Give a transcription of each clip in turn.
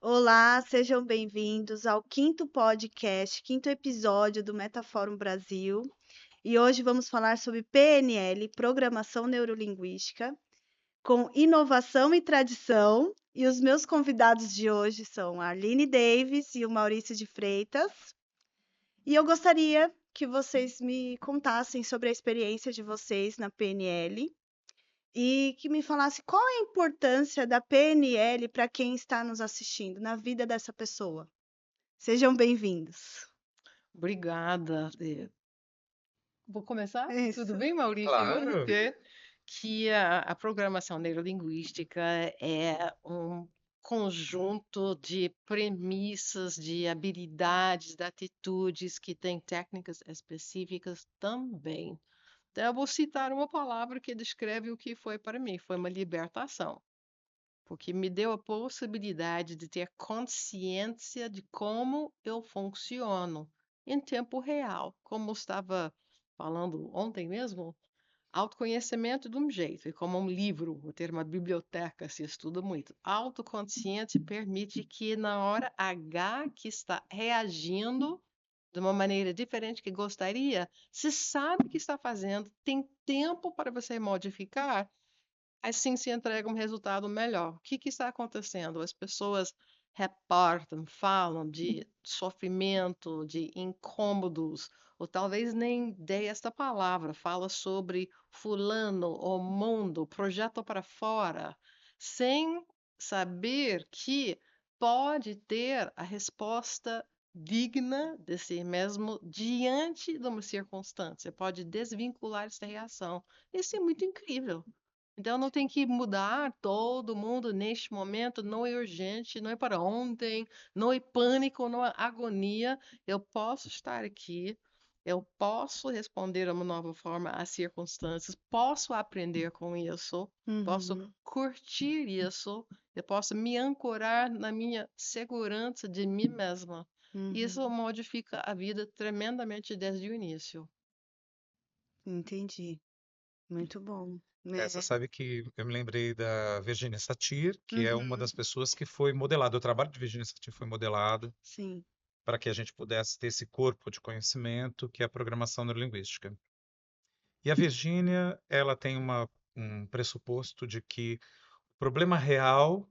Olá, sejam bem-vindos ao quinto podcast, quinto episódio do Metafórum Brasil. E hoje vamos falar sobre PNL, Programação Neurolinguística, com inovação e tradição. E os meus convidados de hoje são a Arline Davis e o Maurício de Freitas. E eu gostaria que vocês me contassem sobre a experiência de vocês na PNL e que me falasse qual é a importância da PNL para quem está nos assistindo, na vida dessa pessoa. Sejam bem-vindos. Obrigada. Vou começar? É Tudo isso. bem, Maurício? Eu vou Claro. dizer que a programação neurolinguística é um conjunto de premissas, de habilidades, de atitudes que tem técnicas específicas também. Então, eu vou citar uma palavra que descreve o que foi para mim, foi uma libertação, porque me deu a possibilidade de ter consciência de como eu funciono em tempo real, como eu estava falando ontem mesmo, autoconhecimento de um jeito, e como um livro, ou ter uma biblioteca se estuda muito. Autoconsciente permite que na hora H que está reagindo de uma maneira diferente que gostaria, se sabe o que está fazendo, tem tempo para você modificar, assim se entrega um resultado melhor. O que que está acontecendo? As pessoas reportam, falam de sofrimento, de incômodos, ou talvez nem dê esta palavra, fala sobre fulano ou mundo, projeta para fora, sem saber que pode ter a resposta digna de si mesmo diante de uma circunstância, pode desvincular essa reação. Isso é muito incrível. Então não tem que mudar todo mundo neste momento, não é urgente, não é para ontem, não é pânico, não é agonia. Eu posso estar aqui, eu posso responder de uma nova forma às circunstâncias, posso aprender com isso, posso Uhum, curtir isso, eu posso me ancorar na minha segurança de mim mesma. Isso uhum. modifica a vida tremendamente desde o início. Entendi. Muito bom. Você É. sabe que eu me lembrei da Virginia Satir, que é uma Uhum, das pessoas que foi modelado. O trabalho de Virginia Satir foi modelado sim. para que a gente pudesse ter esse corpo de conhecimento que é a programação neurolinguística. E a Virginia, ela tem um pressuposto de que o problema real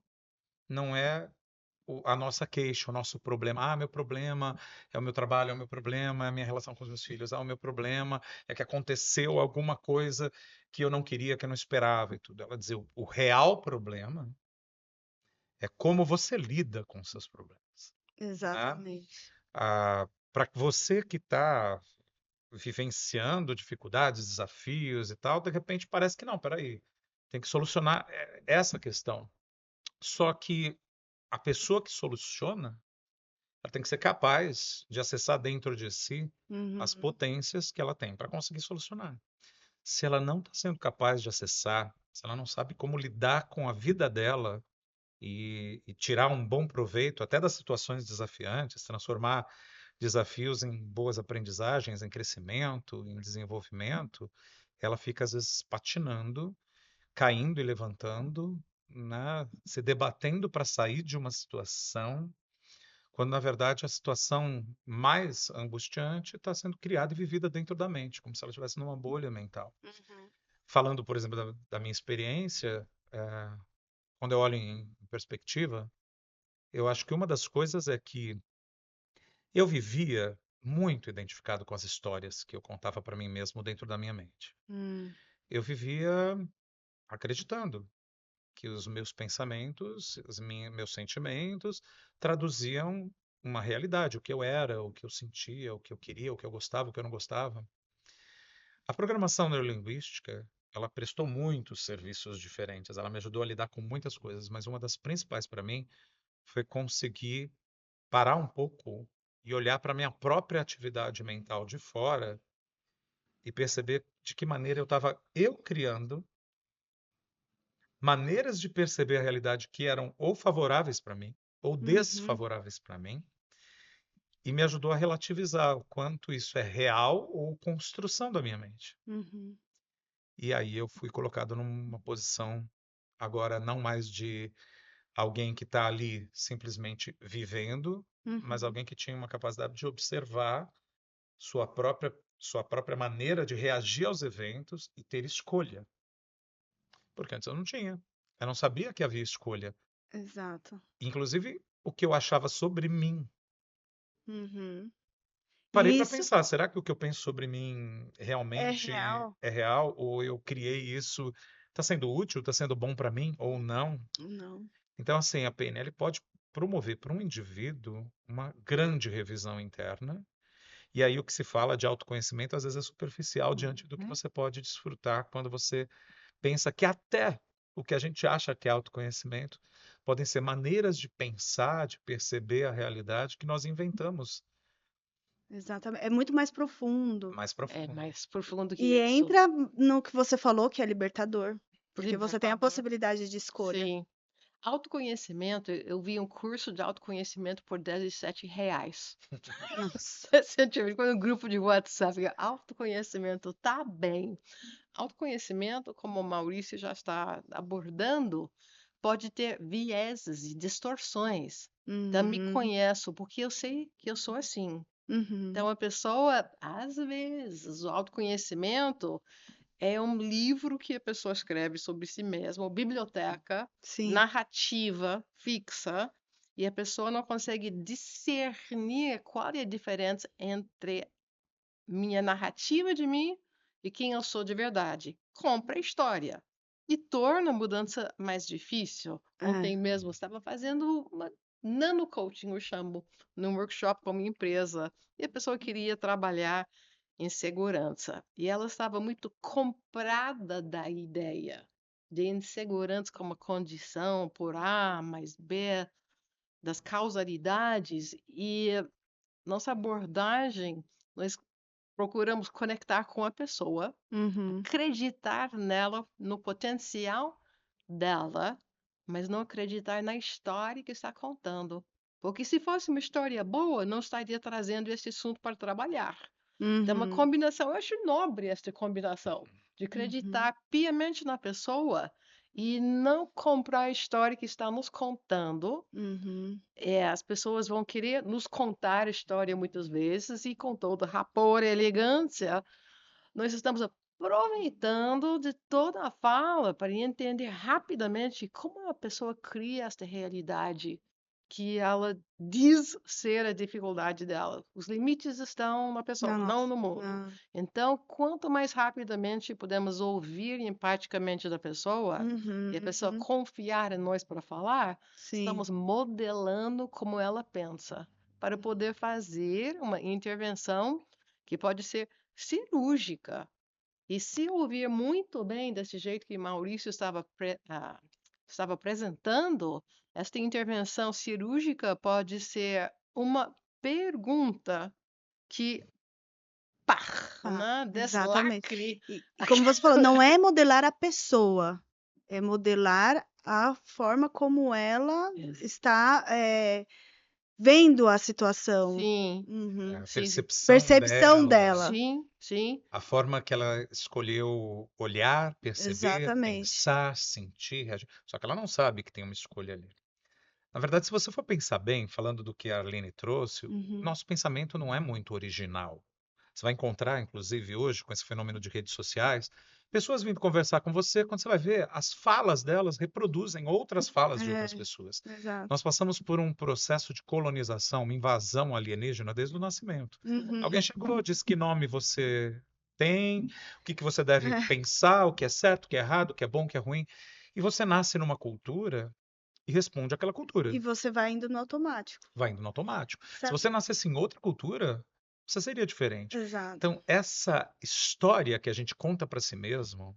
não é a nossa queixa, o nosso problema. Ah, meu problema é o meu trabalho, é o meu problema, é a minha relação com os meus filhos. Ah, o meu problema é que aconteceu alguma coisa que eu não queria, que eu não esperava e tudo. Ela dizia, o real problema é como você lida com os seus problemas, né? Exatamente. Para você que está vivenciando dificuldades, desafios e tal, de repente parece que não, peraí, tem que solucionar essa questão. Só que a pessoa que soluciona, ela tem que ser capaz de acessar dentro de si as Uhum, potências que ela tem para conseguir solucionar. Se ela não está sendo capaz de acessar, se ela não sabe como lidar com a vida dela e tirar um bom proveito até das situações desafiantes, transformar desafios em boas aprendizagens, em crescimento, em desenvolvimento, ela fica às vezes patinando, caindo e levantando, né? Se debatendo para sair de uma situação quando na verdade a situação mais angustiante está sendo criada e vivida dentro da mente, como se ela estivesse numa bolha mental. uhum, Falando, por exemplo, da minha experiência, quando eu olho em perspectiva, eu acho que uma das coisas é que eu vivia muito identificado com as histórias que eu contava para mim mesmo dentro da minha mente. hum, Eu vivia acreditando que os meus pensamentos, meus sentimentos traduziam uma realidade, o que eu era, o que eu sentia, o que eu queria, o que eu gostava, o que eu não gostava. A programação neurolinguística, ela prestou muitos serviços diferentes, ela me ajudou a lidar com muitas coisas, mas uma das principais para mim foi conseguir parar um pouco e olhar para a minha própria atividade mental de fora e perceber de que maneira eu criando maneiras de perceber a realidade que eram ou favoráveis para mim ou uhum, desfavoráveis para mim, e me ajudou a relativizar o quanto isso é real ou construção da minha mente. uhum, E aí eu fui colocado numa posição agora não mais de alguém que está ali simplesmente vivendo, mas Uhum. alguém que tinha uma capacidade de observar sua própria maneira de reagir aos eventos e ter escolha. Porque antes eu não tinha. Eu não sabia que havia escolha. Exato. Inclusive, o que eu achava sobre mim. Uhum. Parei E para isso pensar, será que o que eu penso sobre mim é realmente real? é real? Ou eu criei isso? Está sendo útil? Está sendo bom para mim? Ou não? Não. Então, assim, a PNL pode promover para um indivíduo uma grande revisão interna. E aí o que se fala de autoconhecimento às vezes é superficial diante do que Uhum. você pode desfrutar quando você pensa que até o que a gente acha que é autoconhecimento podem ser maneiras de pensar, de perceber a realidade que nós inventamos Exatamente. É muito mais profundo. mais É profundo. mais profundo que E isso. entra no que você falou, que é libertador, porque você tem a Libertador. possibilidade de escolha. Sim. Autoconhecimento, eu vi um curso de autoconhecimento por R$ 17. Nossa. Recentemente, foi um grupo de WhatsApp, autoconhecimento, tá bem. Autoconhecimento, como o Maurício já está abordando, pode ter vieses e distorções. Então, me Uhum. conheço porque eu sei que eu sou assim. Uhum. Então, a pessoa, às vezes, o autoconhecimento é um livro que a pessoa escreve sobre si mesma, ou biblioteca, Sim. narrativa fixa, e a pessoa não consegue discernir qual é a diferença entre minha narrativa de mim e quem eu sou de verdade. Compra a história e torna a mudança mais difícil. É. Ontem mesmo eu estava fazendo uma nano coaching, eu chamo, num workshop com a minha empresa, e a pessoa queria trabalhar em segurança. E ela estava muito comprada da ideia de insegurança como condição por A mais B, das causalidades, e nossa abordagem, nós procuramos conectar com a pessoa, Uhum. acreditar nela, no potencial dela, mas não acreditar na história que está contando. Porque se fosse uma história boa, não estaria trazendo esse assunto para trabalhar. Então, uma Uhum. combinação, eu acho nobre esta combinação, de Uhum. acreditar piamente na pessoa e não comprar a história que está nos contando. Uhum. As pessoas vão querer nos contar a história muitas vezes e com toda rapor e elegância, nós estamos aproveitando de toda a fala para entender rapidamente como a pessoa cria esta realidade que ela diz ser a dificuldade dela. Os limites estão na pessoa, não Nossa. no mundo. Ah. Então, quanto mais rapidamente podemos ouvir empaticamente da pessoa Uhum. e a pessoa Uhum. confiar em nós para falar, Sim. estamos modelando como ela pensa, para poder fazer uma intervenção que pode ser cirúrgica. E se ouvir muito bem desse jeito que Maurício estava apresentando, esta intervenção cirúrgica pode ser uma pergunta que, pá, Ah, né, exatamente. deslacre. E como você falou, não é modelar a pessoa, é modelar a forma como ela Ex- está, vendo a situação. Sim, Uhum. A sim, percepção Percepção dela, dela. sim, sim. a forma que ela escolheu olhar, perceber, Exatamente. pensar, sentir, reagir. Só que ela não sabe que tem uma escolha ali. Na verdade, se você for pensar bem, falando do que a Arlene trouxe, Uhum. nosso pensamento não é muito original. Você vai encontrar, inclusive hoje, com esse fenômeno de redes sociais, pessoas vindo conversar com você, quando você vai ver, as falas delas reproduzem outras falas de outras É, pessoas. exato. Nós passamos por um processo de colonização, uma invasão alienígena desde o nascimento. Uhum. Alguém chegou, disse que nome você tem, o que que você deve É. pensar, o que é certo, o que é errado, o que é bom, o que é ruim. E você nasce numa cultura e responde àquela cultura. E você vai indo no automático. Vai indo no automático. Se Sabe? você nascesse em outra cultura, você seria diferente. Exato. Então, essa história que a gente conta para si mesmo,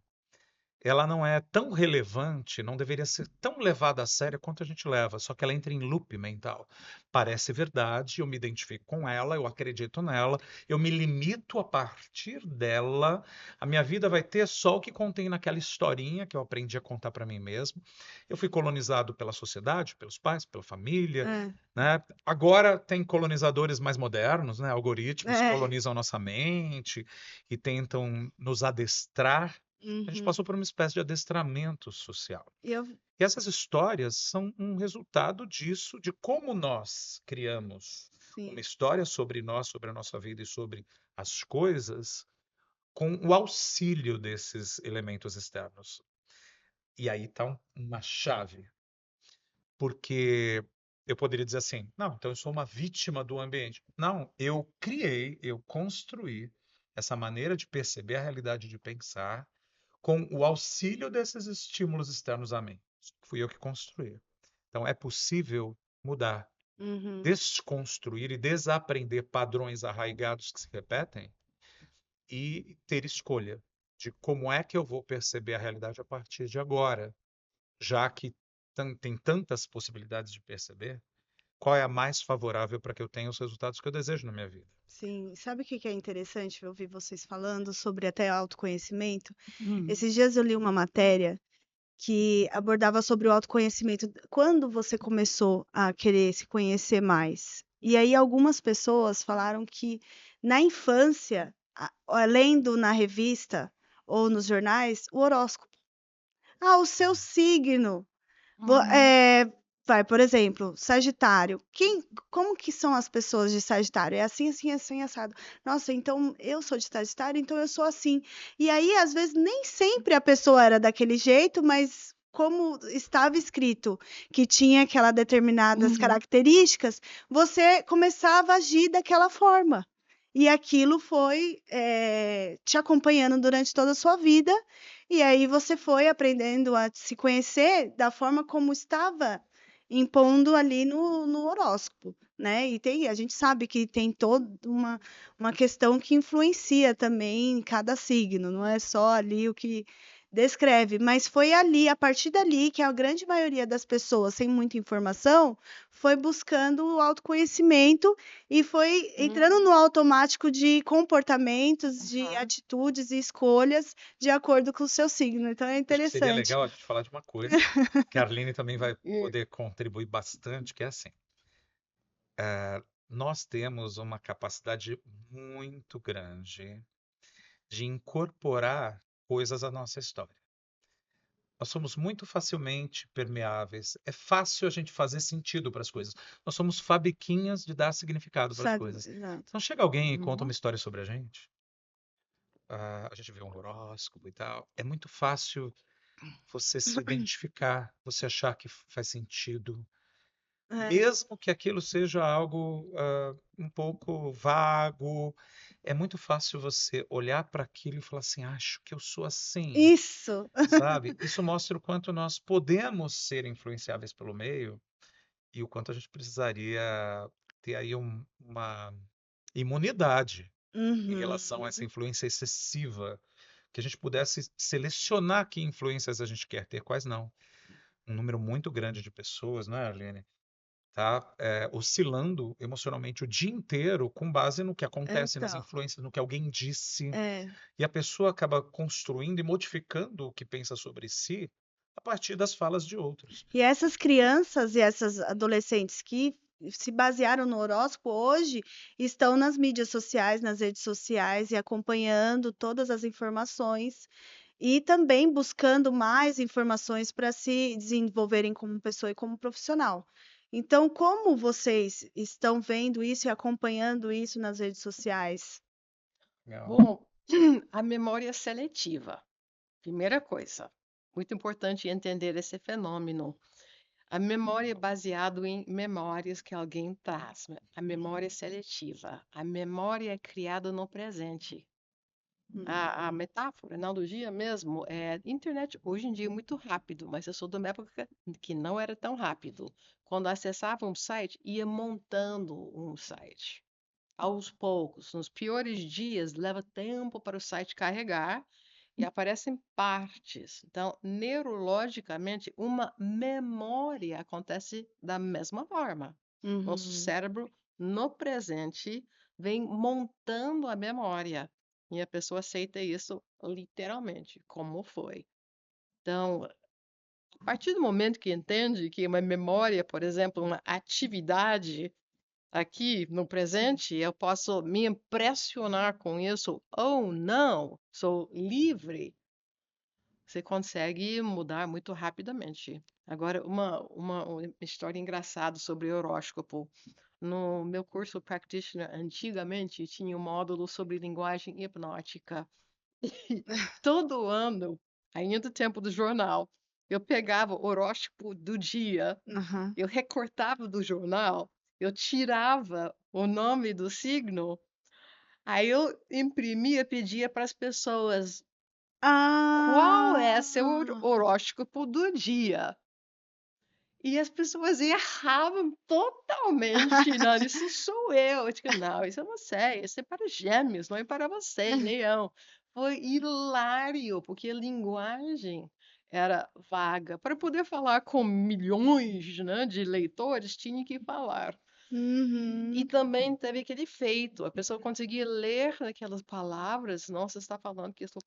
ela não é tão relevante, não deveria ser tão levada a sério quanto a gente leva, só que ela entra em loop mental. Parece verdade, eu me identifico com ela, eu acredito nela, eu me limito a partir dela, a minha vida vai ter só o que contém naquela historinha que eu aprendi a contar para mim mesmo. Eu fui colonizado pela sociedade, pelos pais, pela família, É. né? Agora tem colonizadores mais modernos, né? Algoritmos É. colonizam nossa mente e tentam nos adestrar A gente Uhum. passou por uma espécie de adestramento social. E eu, E essas histórias são um resultado disso, de como nós criamos uma sim. história sobre nós, sobre a nossa vida e sobre as coisas, com o auxílio desses elementos externos. E aí está uma chave, porque eu poderia dizer assim, não, então eu sou uma vítima do ambiente. Não, eu criei, eu construí essa maneira de perceber a realidade, de pensar, com o auxílio desses estímulos externos a mim. Fui eu que construí. Então é possível mudar, Uhum. desconstruir e desaprender padrões arraigados que se repetem e ter escolha de como é que eu vou perceber a realidade a partir de agora, já que tem tantas possibilidades de perceber, qual é a mais favorável para que eu tenha os resultados que eu desejo na minha vida. Sim. Sabe o que que é interessante eu ouvir vocês falando sobre até autoconhecimento? Hum. Esses dias eu li uma matéria que abordava sobre o autoconhecimento. Quando você começou a querer se conhecer mais? E aí algumas pessoas falaram que na infância, lendo na revista ou nos jornais, o horóscopo. Ah, o seu signo. Vo Uhum. Vai, por exemplo, Sagitário. Como que são as pessoas de Sagitário? É assim, assim, assim, assado. Nossa, então eu sou de Sagitário, então eu sou assim. E aí, às vezes, nem sempre a pessoa era daquele jeito, mas como estava escrito que tinha aquelas determinadas Uhum. características, você começava a agir daquela forma. E aquilo foi, te acompanhando durante toda a sua vida, e aí você foi aprendendo a se conhecer da forma como estava impondo ali no horóscopo, né? A gente sabe que tem toda uma questão que influencia também em cada signo, não é só ali o que descreve, mas foi ali, a partir dali, que a grande maioria das pessoas, sem muita informação, foi buscando o autoconhecimento e foi entrando no automático de comportamentos, de Uhum. atitudes e escolhas de acordo com o seu signo. Então é Acho que seria interessante. legal a gente falar de uma coisa, que a Arline também vai E- poder contribuir bastante, que é assim, nós temos uma capacidade muito grande de incorporar coisas à nossa história. Nós somos muito facilmente permeáveis. É fácil a gente fazer sentido para as coisas. Nós somos fabriquinhas de dar significado para as Sabe? coisas. Exato. Então chega alguém e conta uma Uhum. história sobre a gente vê um horóscopo e tal. É muito fácil você se identificar, você achar que faz sentido, É, mesmo que aquilo seja algo um pouco vago. É muito fácil você olhar para aquilo e falar assim: acho que eu sou assim. isso. Sabe? Isso mostra o quanto nós podemos ser influenciáveis pelo meio e o quanto a gente precisaria ter aí uma imunidade em relação a essa Uhum. influência excessiva, que a gente pudesse selecionar que influências a gente quer ter, quais não. Um número muito grande de pessoas, né, Arlene? Tá, oscilando emocionalmente o dia inteiro com base no que acontece, nas Então, influências, no que alguém disse, é. e a pessoa acaba construindo e modificando o que pensa sobre si a partir das falas de outros. E essas crianças e essas adolescentes que se basearam no horóscopo hoje estão nas mídias sociais, nas redes sociais e acompanhando todas as informações e também buscando mais informações para se desenvolverem como pessoa e como profissional. Então, como vocês estão vendo isso e acompanhando isso nas redes sociais? Legal. Bom, a memória seletiva, primeira coisa. Muito importante entender esse fenômeno. A memória é baseada em memórias que alguém traz. A memória seletiva. A memória é criada no presente. Hum. A metáfora, a analogia mesmo, internet hoje em dia é muito rápido, mas eu sou de uma época que não era tão rápido. Quando acessava um site, ia montando um site. Aos poucos, nos piores dias, leva tempo para o site carregar e aparecem partes. Então, neurologicamente, uma memória acontece da mesma forma. Nosso Uhum. cérebro, no presente, vem montando a memória e a pessoa aceita isso literalmente, como foi. Então, a partir do momento que entende que uma memória, por exemplo, uma atividade aqui no presente, eu posso me impressionar com isso ou não, sou livre. você consegue mudar muito rapidamente. Agora, uma história engraçada sobre horóscopo. No meu curso Practitioner, antigamente, tinha um módulo sobre linguagem hipnótica. Todo ano, ainda do tempo do jornal, eu pegava o horóscopo do dia, Aham. eu recortava do jornal, eu tirava o nome do signo, aí eu imprimia, pedia para as pessoas qual é seu Ah! horóscopo do dia. E as pessoas erravam totalmente. Não, isso sou eu. Eu digo, não, isso eu não sei. Isso é para gêmeos, não é para você, leão. Foi hilário, porque a linguagem era vaga. Para poder falar com milhões, né, de leitores, tinha que falar. E Uhum. também teve aquele efeito, a pessoa conseguia ler aquelas palavras, nossa, está falando que estou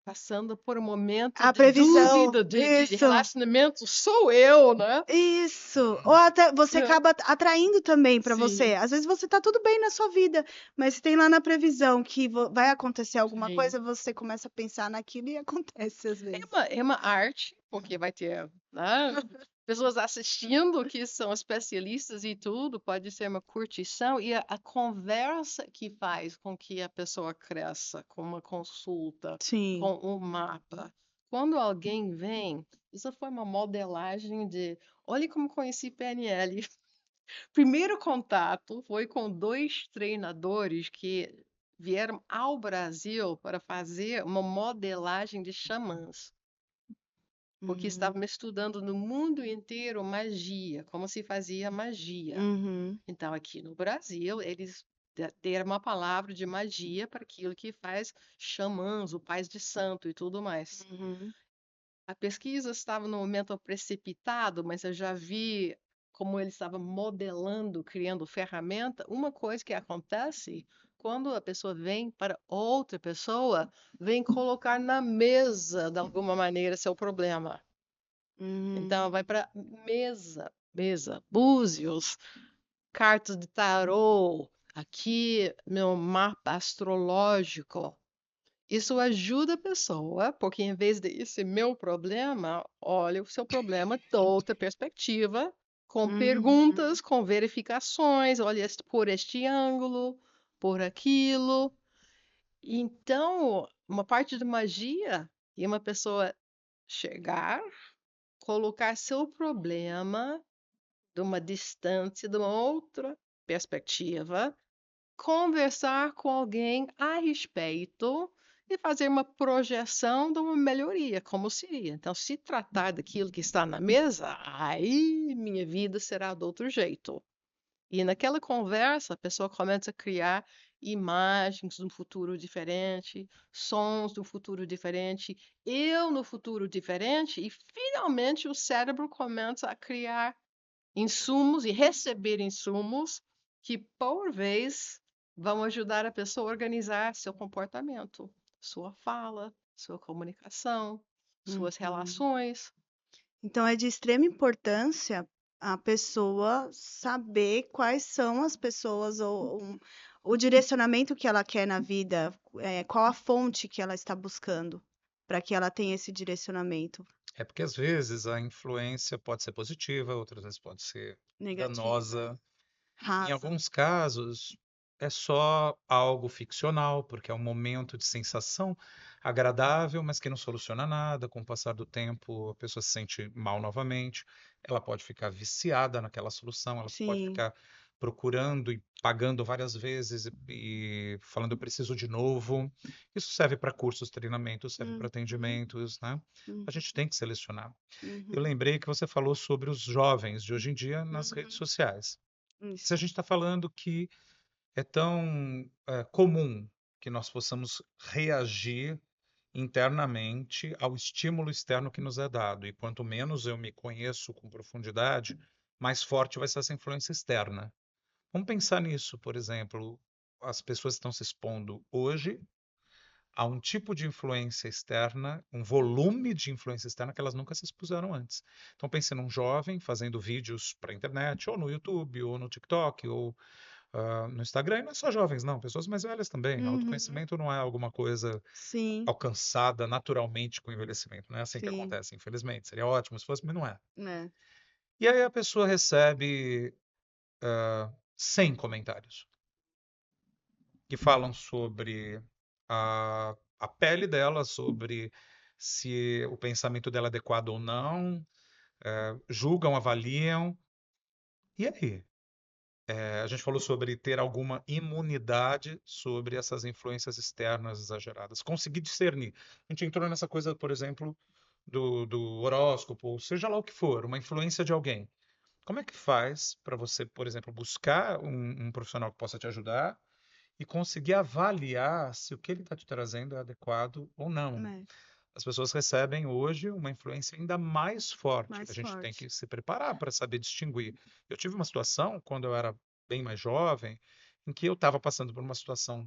passando por um momento A de previsão, dúvida, de isso. relacionamento, sou eu, né? Isso. Ou até você É, acaba atraindo também para você. sim, Às vezes você tá tudo bem na sua vida, mas se tem lá na previsão que vai acontecer alguma sim. coisa, você começa a pensar naquilo e acontece às É vezes. uma, é uma arte, porque vai ter, né, pessoas assistindo que são especialistas e tudo, pode ser uma curtição, e a conversa que faz com que a pessoa cresça, com uma consulta, Sim. com um mapa. Quando alguém vem, isso foi uma modelagem de, olha como conheci PNL. Primeiro contato foi com dois treinadores que vieram ao Brasil para fazer uma modelagem de xamãs porque Uhum. estavam estudando no mundo inteiro magia, como se fazia magia. Uhum. Então, aqui no Brasil, eles deram uma palavra de magia para aquilo que faz xamãs, o pais de santo e tudo mais. Uhum. A pesquisa estava no momento precipitado, mas eu já vi como ele estava modelando, criando ferramenta. Uma coisa que acontece quando a pessoa vem para outra pessoa, vem colocar na mesa, de alguma maneira, seu problema. Uhum. Então, vai para mesa, búzios, cartas de tarô, aqui meu mapa astrológico. Isso ajuda a pessoa, porque em vez de esse meu problema, olha o seu problema de outra perspectiva, com Uhum. perguntas, com verificações, olha por este ângulo, por aquilo. Então, uma parte de magia é uma pessoa chegar, colocar seu problema de uma distância, de uma outra perspectiva, conversar com alguém a respeito e fazer uma projeção de uma melhoria, como seria. Então, se tratar daquilo que está na mesa, aí minha vida será de outro jeito. E naquela conversa, a pessoa começa a criar imagens de um futuro diferente, sons de um futuro diferente, eu no futuro diferente, e finalmente o cérebro começa a criar insumos e receber insumos que, por vez, vão ajudar a pessoa a organizar seu comportamento, sua fala, sua comunicação, suas Uhum. relações. Então é de extrema importância a pessoa saber quais são as pessoas ou o direcionamento que ela quer na vida, qual a fonte que ela está buscando para que ela tenha esse direcionamento É porque às vezes a influência pode ser positiva, outras vezes pode ser negativo. danosa. Em Rasa. alguns casos, é só algo ficcional, porque é um momento de sensação agradável, mas que não soluciona nada. Com o passar do tempo, a pessoa se sente mal novamente. Ela pode ficar viciada naquela solução, ela pode Sim. ficar procurando e pagando várias vezes e falando, eu preciso de novo. Isso serve para cursos, treinamentos, serve para Uhum, atendimentos, né? A uhum, gente tem que selecionar. Eu uhum, lembrei que você falou sobre os jovens de hoje em dia nas redes uhum. sociais. Se a Isso. gente está falando que é tão comum que nós possamos reagir internamente ao estímulo externo que nos é dado, e quanto menos eu me conheço com profundidade, mais forte vai ser essa influência externa. Vamos pensar nisso, por exemplo, as pessoas estão se expondo hoje a um tipo de influência externa, um volume de influência externa que elas nunca se expuseram antes. Então pense num jovem fazendo vídeos para a internet, ou no YouTube, ou no TikTok, ou no Instagram, e não é só jovens, não, pessoas mais velhas também. Uhum. Autoconhecimento não é alguma coisa Sim, alcançada naturalmente com o envelhecimento. Não é assim que sim. acontece, infelizmente. Seria ótimo se fosse, mas não é. É. E aí a pessoa recebe 100 comentários que falam sobre a pele dela, sobre se o pensamento dela é adequado ou não, julgam, avaliam. E aí? A gente falou sobre ter alguma imunidade sobre essas influências externas exageradas. Conseguir discernir. A gente entrou nessa coisa, por exemplo, do horóscopo, ou seja lá o que for, uma influência de alguém. Como é que faz para você, por exemplo, buscar um profissional que possa te ajudar e conseguir avaliar se o que ele está te trazendo é adequado ou não? É. As pessoas recebem hoje uma influência ainda mais forte. A Mais gente tem forte. que se preparar para saber distinguir. Eu tive uma situação, quando eu era bem mais jovem, em que eu estava passando por uma situação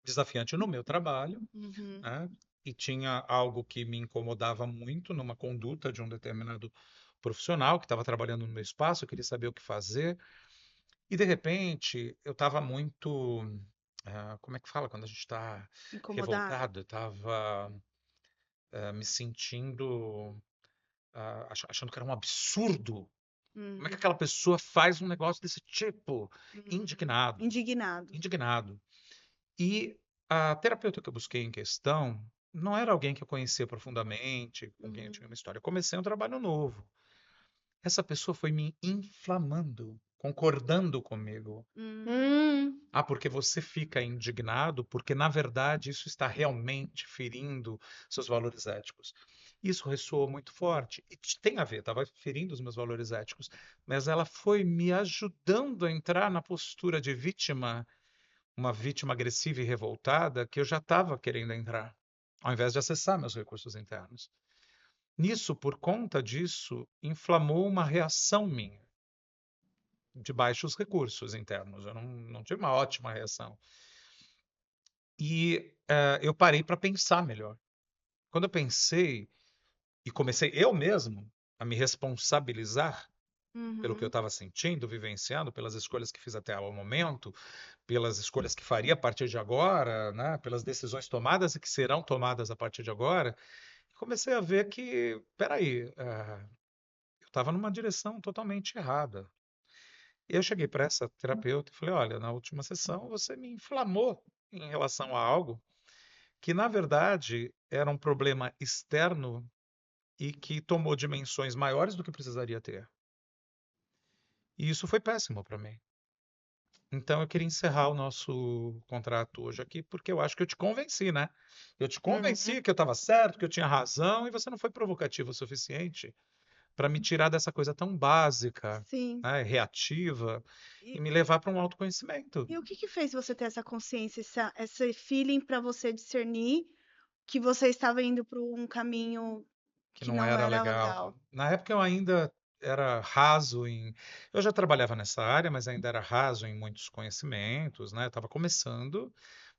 desafiante no meu trabalho, Uhum. né? E tinha algo que me incomodava muito numa conduta de um determinado profissional que estava trabalhando no meu espaço, eu queria saber o que fazer. E de repente eu estava muito, como é que fala quando a gente está Incomodado. revoltado? Eu estava me sentindo, achando que era um absurdo. Como é que Uhum. aquela pessoa faz um negócio desse tipo? Uhum. Indignado, Indignado. indignado. E a terapeuta que eu busquei em questão não era alguém que eu conhecia profundamente, com quem eu Uhum. tinha uma história. Eu comecei um trabalho novo. Essa pessoa foi me inflamando, concordando comigo. Hum. Porque você fica indignado, porque na verdade isso está realmente ferindo seus valores éticos. Isso ressoou muito forte e tem a ver, estava ferindo os meus valores éticos, mas ela foi me ajudando a entrar na postura de vítima, uma vítima agressiva e revoltada que eu já estava querendo entrar, ao invés de acessar meus recursos internos. Nisso, por conta disso, inflamou uma reação minha de baixos recursos internos. Eu não tive uma ótima reação. E eu parei para pensar melhor. Quando eu pensei e comecei eu mesmo a me responsabilizar pelo que eu Uhum. estava sentindo, vivenciando, pelas escolhas que fiz até o momento, pelas escolhas que faria a partir de agora, né, pelas decisões tomadas e que serão tomadas a partir de agora, comecei a ver que, espera aí, eu estava numa direção totalmente errada. E eu cheguei para essa terapeuta e falei, olha, na última sessão você me inflamou em relação a algo que na verdade era um problema externo e que tomou dimensões maiores do que precisaria ter. E isso foi péssimo para mim. Então eu queria encerrar o nosso contrato hoje aqui, porque eu acho que eu te convenci, né? Eu te Uhum. convenci que eu estava certo, que eu tinha razão, e você não foi provocativo o suficiente para me tirar dessa coisa tão básica, Sim. né, reativa, e E, me levar para um autoconhecimento, e o que fez você ter essa consciência, esse feeling para você discernir que você estava indo para um caminho que que não não era era legal. legal? Na época eu ainda era raso em. Eu já trabalhava nessa área, mas ainda era raso em muitos conhecimentos, né? Eu estava começando,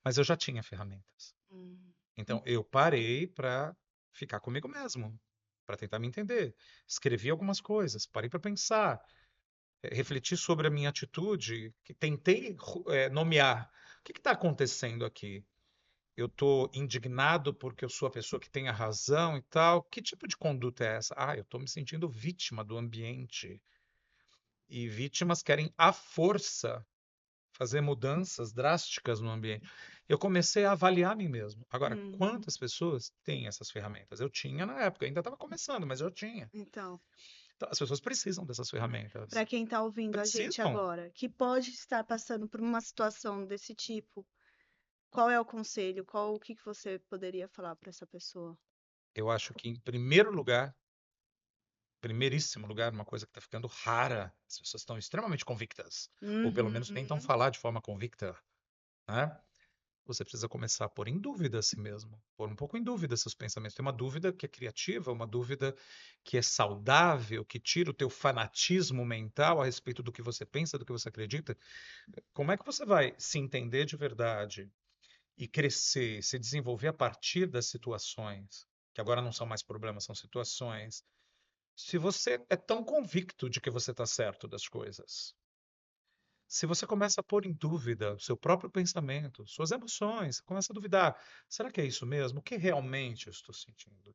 mas eu já tinha ferramentas. Hum. Então eu parei para ficar comigo mesmo, para tentar me entender. Escrevi algumas coisas, parei para pensar, refleti sobre a minha atitude, que tentei nomear. O que está acontecendo aqui? Eu estou indignado porque eu sou a pessoa que tem a razão e tal. Que tipo de conduta é essa? Eu estou me sentindo vítima do ambiente. E vítimas querem, à força, fazer mudanças drásticas no ambiente. Eu comecei a avaliar a mim mesmo. Agora, Uhum. quantas pessoas têm essas ferramentas? Eu tinha na época, ainda estava começando, mas eu tinha. Então, Então, as pessoas precisam dessas ferramentas. para quem está ouvindo a gente Precisam. agora, que pode estar passando por uma situação desse tipo, qual é o conselho? O que você poderia falar para essa pessoa? Eu acho que, em primeiro lugar, primeiríssimo lugar, uma coisa que está ficando rara. As pessoas estão extremamente convictas, ou pelo menos tentam Uhum. falar de forma convicta, né? Você precisa começar a pôr em dúvida a si mesmo, pôr um pouco em dúvida seus pensamentos. Tem uma dúvida que é criativa, uma dúvida que é saudável, que tira o teu fanatismo mental a respeito do que você pensa, do que você acredita. Como é que você vai se entender de verdade e crescer, se desenvolver a partir das situações, que agora não são mais problemas, são situações, se você é tão convicto de que você está certo das coisas? Se você começa a pôr em dúvida o seu próprio pensamento, suas emoções, você começa a duvidar, será que é isso mesmo? O que realmente eu estou sentindo?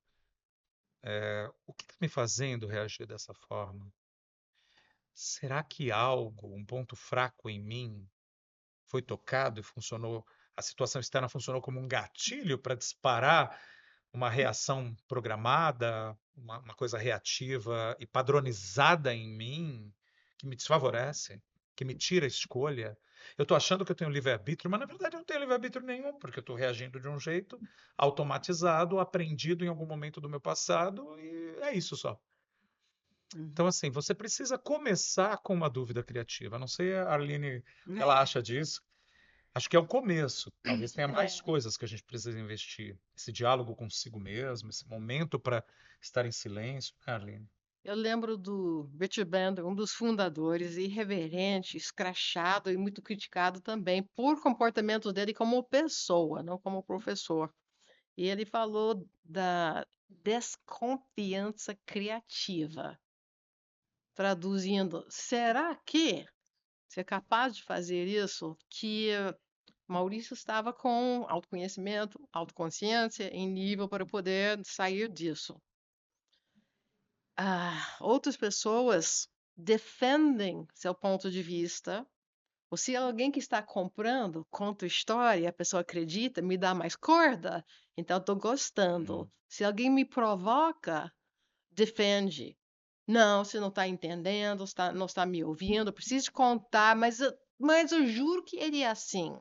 O que está me fazendo reagir dessa forma? Será que algo, um ponto fraco em mim, foi tocado e funcionou, a situação externa funcionou como um gatilho para disparar uma reação programada, uma coisa reativa e padronizada em mim, que me desfavorece, que me tira a escolha? Eu estou achando que eu tenho livre-arbítrio, mas na verdade eu não tenho livre-arbítrio nenhum, porque eu estou reagindo de um jeito automatizado, aprendido em algum momento do meu passado, e é isso só. Então, assim, você precisa começar com uma dúvida criativa. Não sei a Arline o que ela acha disso. Acho que é o começo. Talvez tenha mais coisas que a gente precisa investir. Esse diálogo consigo mesmo, esse momento para estar em silêncio, né, Arline? Eu lembro do Richard Bandler, um dos fundadores, irreverente, escrachado e muito criticado também por comportamento dele como pessoa, não como professor. E ele falou da desconfiança criativa. Traduzindo, será que você é capaz de fazer isso? Que Maurício estava com autoconhecimento, autoconsciência em nível para poder sair disso. Outras pessoas defendem seu ponto de vista, ou se alguém que está comprando conta história, a pessoa acredita, me dá mais corda, então estou gostando. Se alguém me provoca, defende. Não, você não está entendendo, não está me ouvindo, preciso contar, mas eu juro que ele é assim.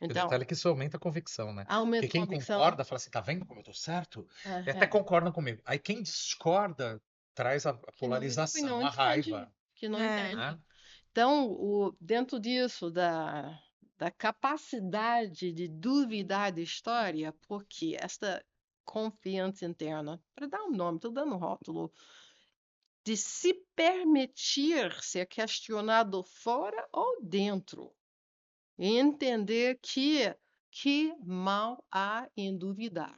E o Então, detalhe é que isso aumenta a convicção, né? Porque aumenta a quem convicção. concorda fala assim, tá vendo como eu tô certo? E até Aham. concordam comigo. Aí quem discorda traz a Que não polarização, a entende, raiva, que não É, entende. né? Então, dentro disso, da capacidade de duvidar da história, porque esta confiança interna, para dar um nome, estou dando um rótulo, de se permitir ser questionado fora ou dentro, e entender que mal há em duvidar.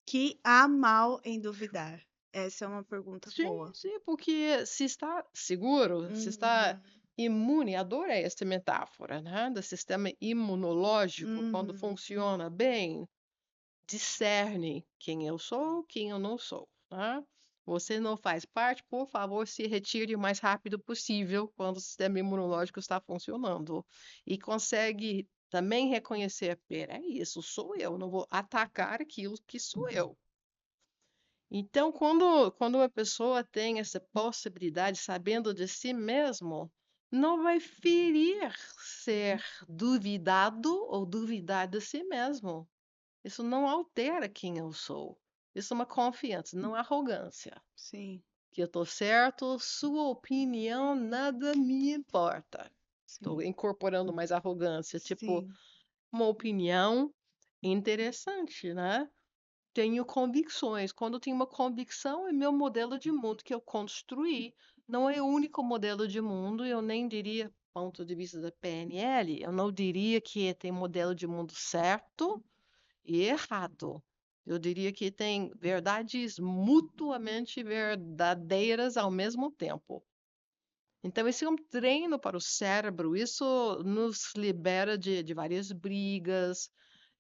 que há mal em duvidar. Essa é uma pergunta Sim, boa. sim, porque se está seguro, se está Uhum, imune, adoro esta metáfora, né? Do sistema imunológico, quando uhum. funciona bem, discerne quem eu sou, quem eu não sou, né? Você não faz parte, por favor, se retire o mais rápido possível quando o sistema imunológico está funcionando. E consegue também reconhecer, peraí, isso sou eu, não vou atacar aquilo que sou eu. Então, quando uma pessoa tem essa possibilidade, sabendo de si mesmo, não vai ferir ser duvidado ou duvidar de si mesmo. Isso não altera quem eu sou. Isso é uma confiança, não arrogância. Sim, Que eu estou certo, sua opinião nada me importa. Estou sim, incorporando mais arrogância, tipo, sim. uma opinião interessante, né? Tenho convicções. Quando eu tenho uma convicção, é meu modelo de mundo que eu construí. Não é o único modelo de mundo, eu nem diria, ponto de vista da PNL, eu não diria que tem modelo de mundo certo e errado. Eu diria que tem verdades mutuamente verdadeiras ao mesmo tempo. Então, esse é um treino para o cérebro, isso nos libera de várias brigas,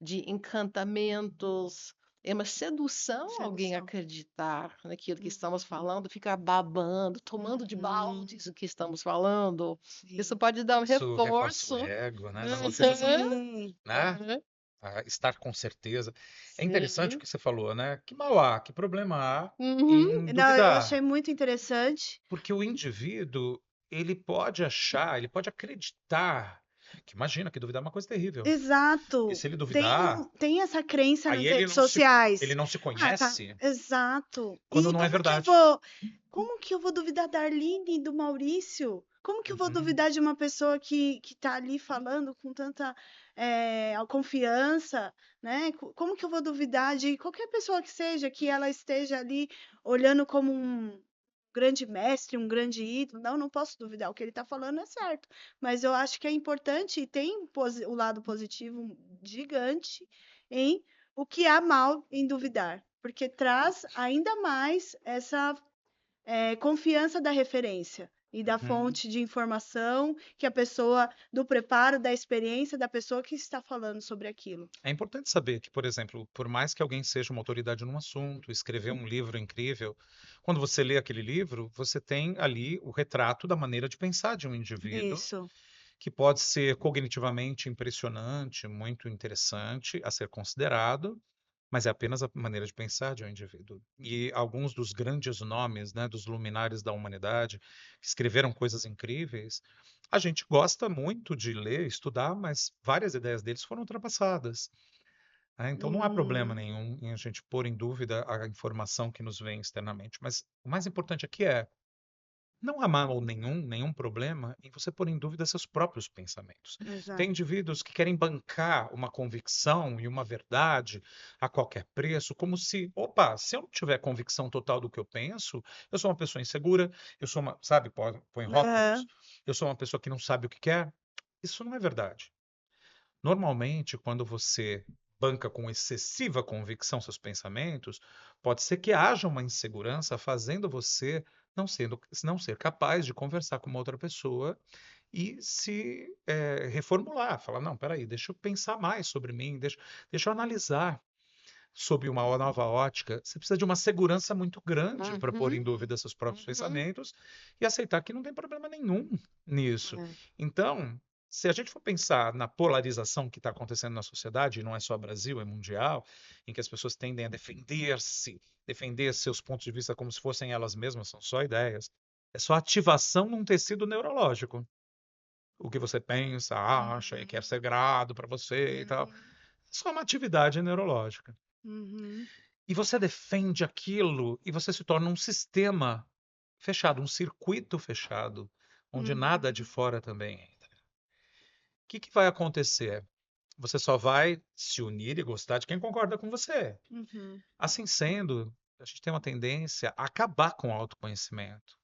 de encantamentos. É uma sedução alguém Sedução. acreditar naquilo que estamos Uhum, falando, ficar babando, tomando de uhum. baldes o que estamos falando. Isso Sim, pode dar um Isso reforça o reforço. ego, né? Não, você precisa, sim, né? Aham, Estar com certeza. É interessante o sim. que você falou, né? Que mal há, que problema há Uhum. em não, eu achei duvidar? muito interessante. Porque o indivíduo, ele pode achar, ele pode acreditar, que imagina que duvidar é uma coisa terrível. Porque Exato. se ele Tem, duvidar, tem essa crença aí nas redes sociais. ele não se Ah, tá. conhece Exato. quando E não é verdade. como que eu vou duvidar da Arline e do Maurício? Como que eu vou Uhum. duvidar de uma pessoa que tá ali falando com tanta confiança, né? Como que eu vou duvidar de qualquer pessoa que seja, que ela esteja ali olhando como um grande mestre, um grande ídolo? Não, não posso duvidar. O que ele está falando é certo. Mas eu acho que é importante e tem o lado positivo gigante em o que há mal em duvidar, porque traz ainda mais essa confiança da referência. e da Uhum. fonte de informação do preparo, da experiência da pessoa que está falando sobre aquilo. É importante saber que, por exemplo, por mais que alguém seja uma autoridade num assunto, escreveu um livro incrível, quando você lê aquele livro, você tem ali o retrato da maneira de pensar de um indivíduo, Isso. que pode ser cognitivamente impressionante, muito interessante a ser considerado, mas é apenas a maneira de pensar de um indivíduo. E alguns dos grandes nomes, né, dos luminares da humanidade, que escreveram coisas incríveis, a gente gosta muito de ler, estudar, mas várias ideias deles foram ultrapassadas. Então não há problema Hum, nenhum em a gente pôr em dúvida a informação que nos vem externamente. Mas o mais importante aqui é não há mal nenhum problema em você pôr em dúvida seus próprios pensamentos. Tem exato. indivíduos que querem bancar uma convicção e uma verdade a qualquer preço, como se, opa, se eu não tiver convicção total do que eu penso, eu sou uma pessoa insegura, eu sou uma, sabe, põe rótulos, Aham. eu sou uma pessoa que não sabe o que quer. Isso não é verdade. Normalmente, quando você banca com excessiva convicção seus pensamentos, pode ser que haja uma insegurança fazendo você não ser capaz de conversar com uma outra pessoa e se reformular, falar, não, peraí, deixa eu pensar mais sobre mim, deixa eu analisar sob uma nova ótica. Você precisa de uma segurança muito grande para pôr Uhum, em dúvida seus próprios uhum. pensamentos e aceitar que não tem problema nenhum nisso. É. Então, se a gente for pensar na polarização que está acontecendo na sociedade, e não é só Brasil, é mundial, em que as pessoas tendem a defender-se, defender seus pontos de vista como se fossem elas mesmas, são só ideias. É só ativação num tecido neurológico. O que você pensa, acha e quer Uhum. ser grado para você e tal. É Uhum. só uma atividade neurológica. Uhum. E você defende aquilo e você se torna um sistema fechado, um circuito fechado, onde nada de Uhum. fora também entra. O que que vai acontecer? Você só vai se unir e gostar de quem concorda com você. Uhum. Assim sendo, a gente tem uma tendência a acabar com o autoconhecimento.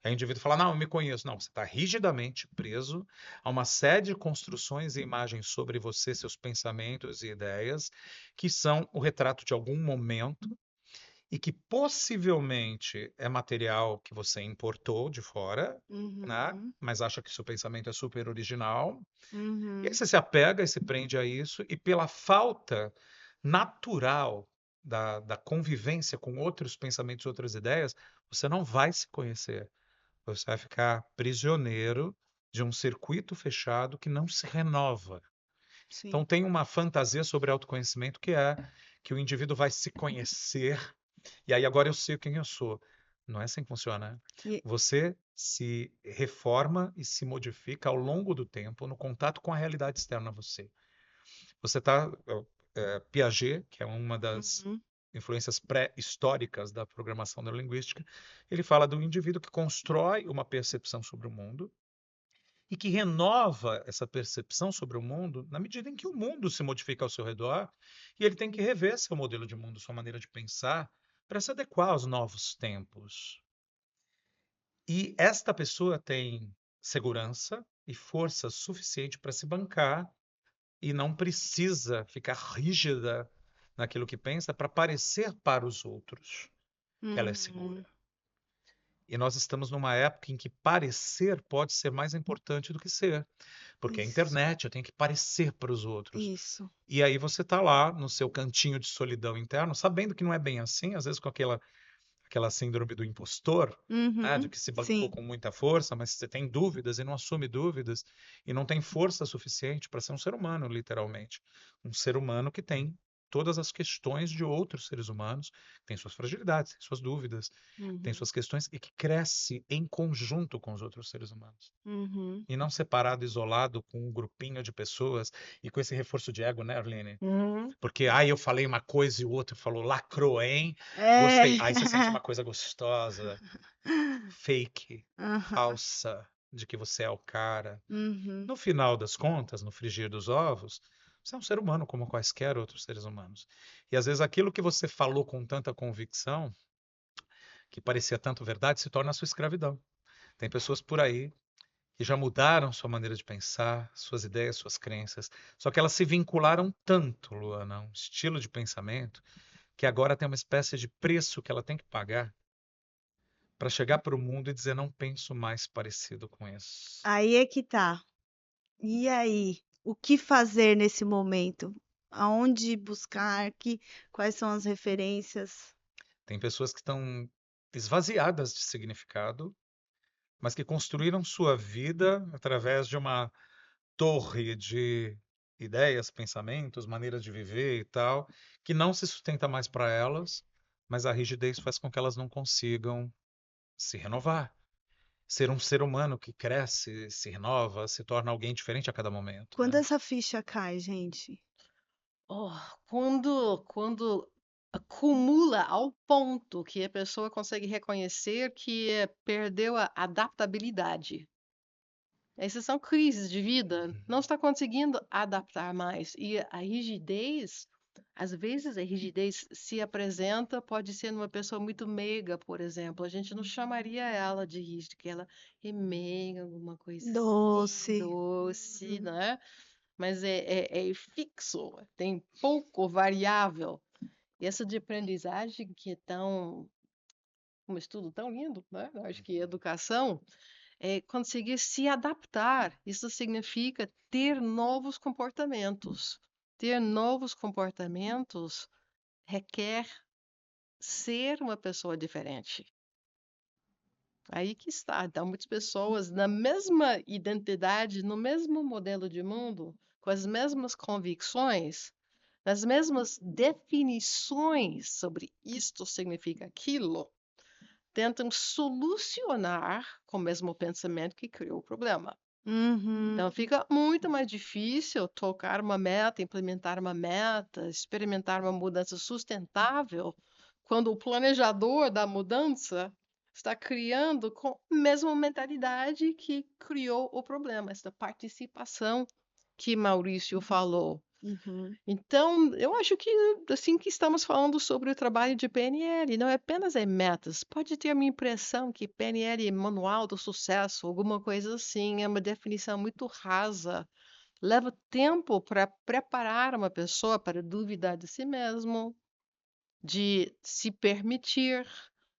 Aí o indivíduo fala, não, eu me conheço. Não, você está rigidamente preso a uma série de construções e imagens sobre você, seus pensamentos e ideias, que são o retrato de algum momento e que possivelmente é material que você importou de fora, né? Uhum. Mas acha que seu pensamento é super original. E aí Uhum. você se apega e se prende a isso, e pela falta natural da convivência com outros pensamentos, outras ideias, você não vai se conhecer. Você vai ficar prisioneiro de um circuito fechado que não se renova. Então, Sim. tem uma fantasia sobre autoconhecimento que é que o indivíduo vai se conhecer e aí agora eu sei quem eu sou. Não é assim que funciona. E Você se reforma e se modifica ao longo do tempo no contato com a realidade externa a você. Você está Piaget, que é uma das uhum. influências pré-históricas da programação neurolinguística, ele fala do indivíduo que constrói uma percepção sobre o mundo e que renova essa percepção sobre o mundo na medida em que o mundo se modifica ao seu redor e ele tem que rever seu modelo de mundo, sua maneira de pensar, para se adequar aos novos tempos. E esta pessoa tem segurança e força suficiente para se bancar e não precisa ficar rígida naquilo que pensa para parecer para os outros que ela é Uhum. segura. E nós estamos numa época em que parecer pode ser mais importante do que ser. Porque a Isso. internet, eu tenho que parecer para os outros. Isso. E aí você está lá no seu cantinho de solidão interno, sabendo que não é bem assim, às vezes com aquela síndrome do impostor, né, de Uhum. que se bancou Sim. com muita força, mas você tem dúvidas e não assume dúvidas, e não tem força suficiente para ser um ser humano, literalmente. Um ser humano que tem todas as questões de outros seres humanos, tem suas fragilidades, tem suas dúvidas, tem Uhum. suas questões, e que cresce em conjunto com os outros seres humanos Uhum. e não separado, isolado com um grupinho de pessoas e com esse reforço de ego, né, Arlene? Uhum. Porque, eu falei uma coisa e o outro falou, lacrou, hein? É. Gostei. Aí você sente uma coisa gostosa, fake, Aham. falsa, de que você é o cara. Uhum. No final das contas, no frigir dos ovos, você é um ser humano como quaisquer outros seres humanos. E às vezes aquilo que você falou com tanta convicção, que parecia tanto verdade, se torna a sua escravidão. Tem pessoas por aí que já mudaram sua maneira de pensar, suas ideias, suas crenças. Só que elas se vincularam tanto, Luana, a um estilo de pensamento, que agora tem uma espécie de preço que ela tem que pagar para chegar para o mundo e dizer não penso mais parecido com isso. Aí é que tá. E aí? O que fazer nesse momento? Aonde buscar? Quais são as referências? Tem pessoas que estão esvaziadas de significado, mas que construíram sua vida através de uma torre de ideias, pensamentos, maneiras de viver e tal, que não se sustenta mais para elas, mas a rigidez faz com que elas não consigam se renovar. Ser um ser humano que cresce, se renova, se torna alguém diferente a cada momento, Quando né? essa ficha cai, gente? Oh, quando acumula ao ponto que a pessoa consegue reconhecer que perdeu a adaptabilidade. Essas são crises de vida, não está conseguindo adaptar mais. E a rigidez, às vezes a rigidez se apresenta, pode ser numa pessoa muito meiga, por exemplo. A gente não chamaria ela de rígida, que ela é meiga, alguma coisa assim, Doce. doce, Uhum. né? Mas é fixo, tem pouco variável. E essa de aprendizagem que é um estudo tão lindo, né? Eu acho que educação é conseguir se adaptar. Isso significa ter novos comportamentos. Ter novos comportamentos requer ser uma pessoa diferente. Aí que está. Então, muitas pessoas na mesma identidade, no mesmo modelo de mundo, com as mesmas convicções, nas mesmas definições sobre isto significa aquilo, tentam solucionar com o mesmo pensamento que criou o problema. Uhum. Então, fica muito mais difícil tocar uma meta, implementar uma meta, experimentar uma mudança sustentável, quando o planejador da mudança está criando com a mesma mentalidade que criou o problema, essa participação que Maurício falou. Uhum. Então, eu acho que assim que estamos falando sobre o trabalho de PNL, não é apenas em metas. Pode ter a minha impressão que PNL é manual do sucesso, alguma coisa assim, é uma definição muito rasa. Leva tempo para preparar uma pessoa para duvidar de si mesmo, de se permitir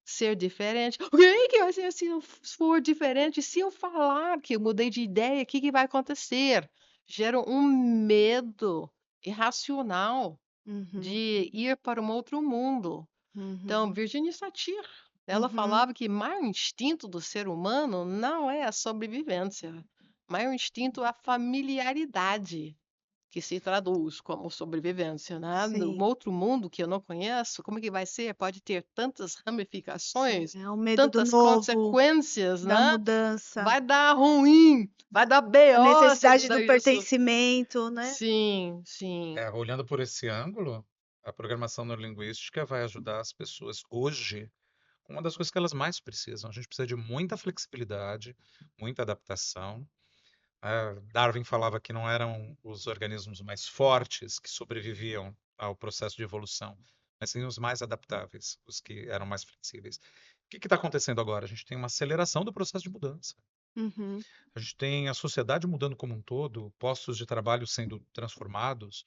ser diferente. O que vai ser se eu for diferente? Se eu falar que eu mudei de ideia, o que que vai acontecer? Gera um medo irracional Uhum. de ir para um outro mundo. Então, Uhum. Virginia Satir, ela Uhum. falava que o maior instinto do ser humano não é a sobrevivência. O maior instinto é a familiaridade, que se traduz como sobrevivência, né? Num Sim, outro mundo que eu não conheço, como que vai ser? Pode ter tantas sim. ramificações, É o medo do tantas novo, consequências, da né? mudança, Vai dar ruim, vai dar a BO se eu necessidade fizer do isso. pertencimento, né? Sim, sim. Olhando por esse ângulo, a programação neurolinguística vai ajudar as pessoas hoje com uma das coisas que elas mais precisam. A gente precisa de muita flexibilidade, muita adaptação. Darwin falava que não eram os organismos mais fortes que sobreviviam ao processo de evolução, mas sim os mais adaptáveis, os que eram mais flexíveis. O que está acontecendo agora? A gente tem uma aceleração do processo de mudança. Uhum. A gente tem a sociedade mudando como um todo, postos de trabalho sendo transformados,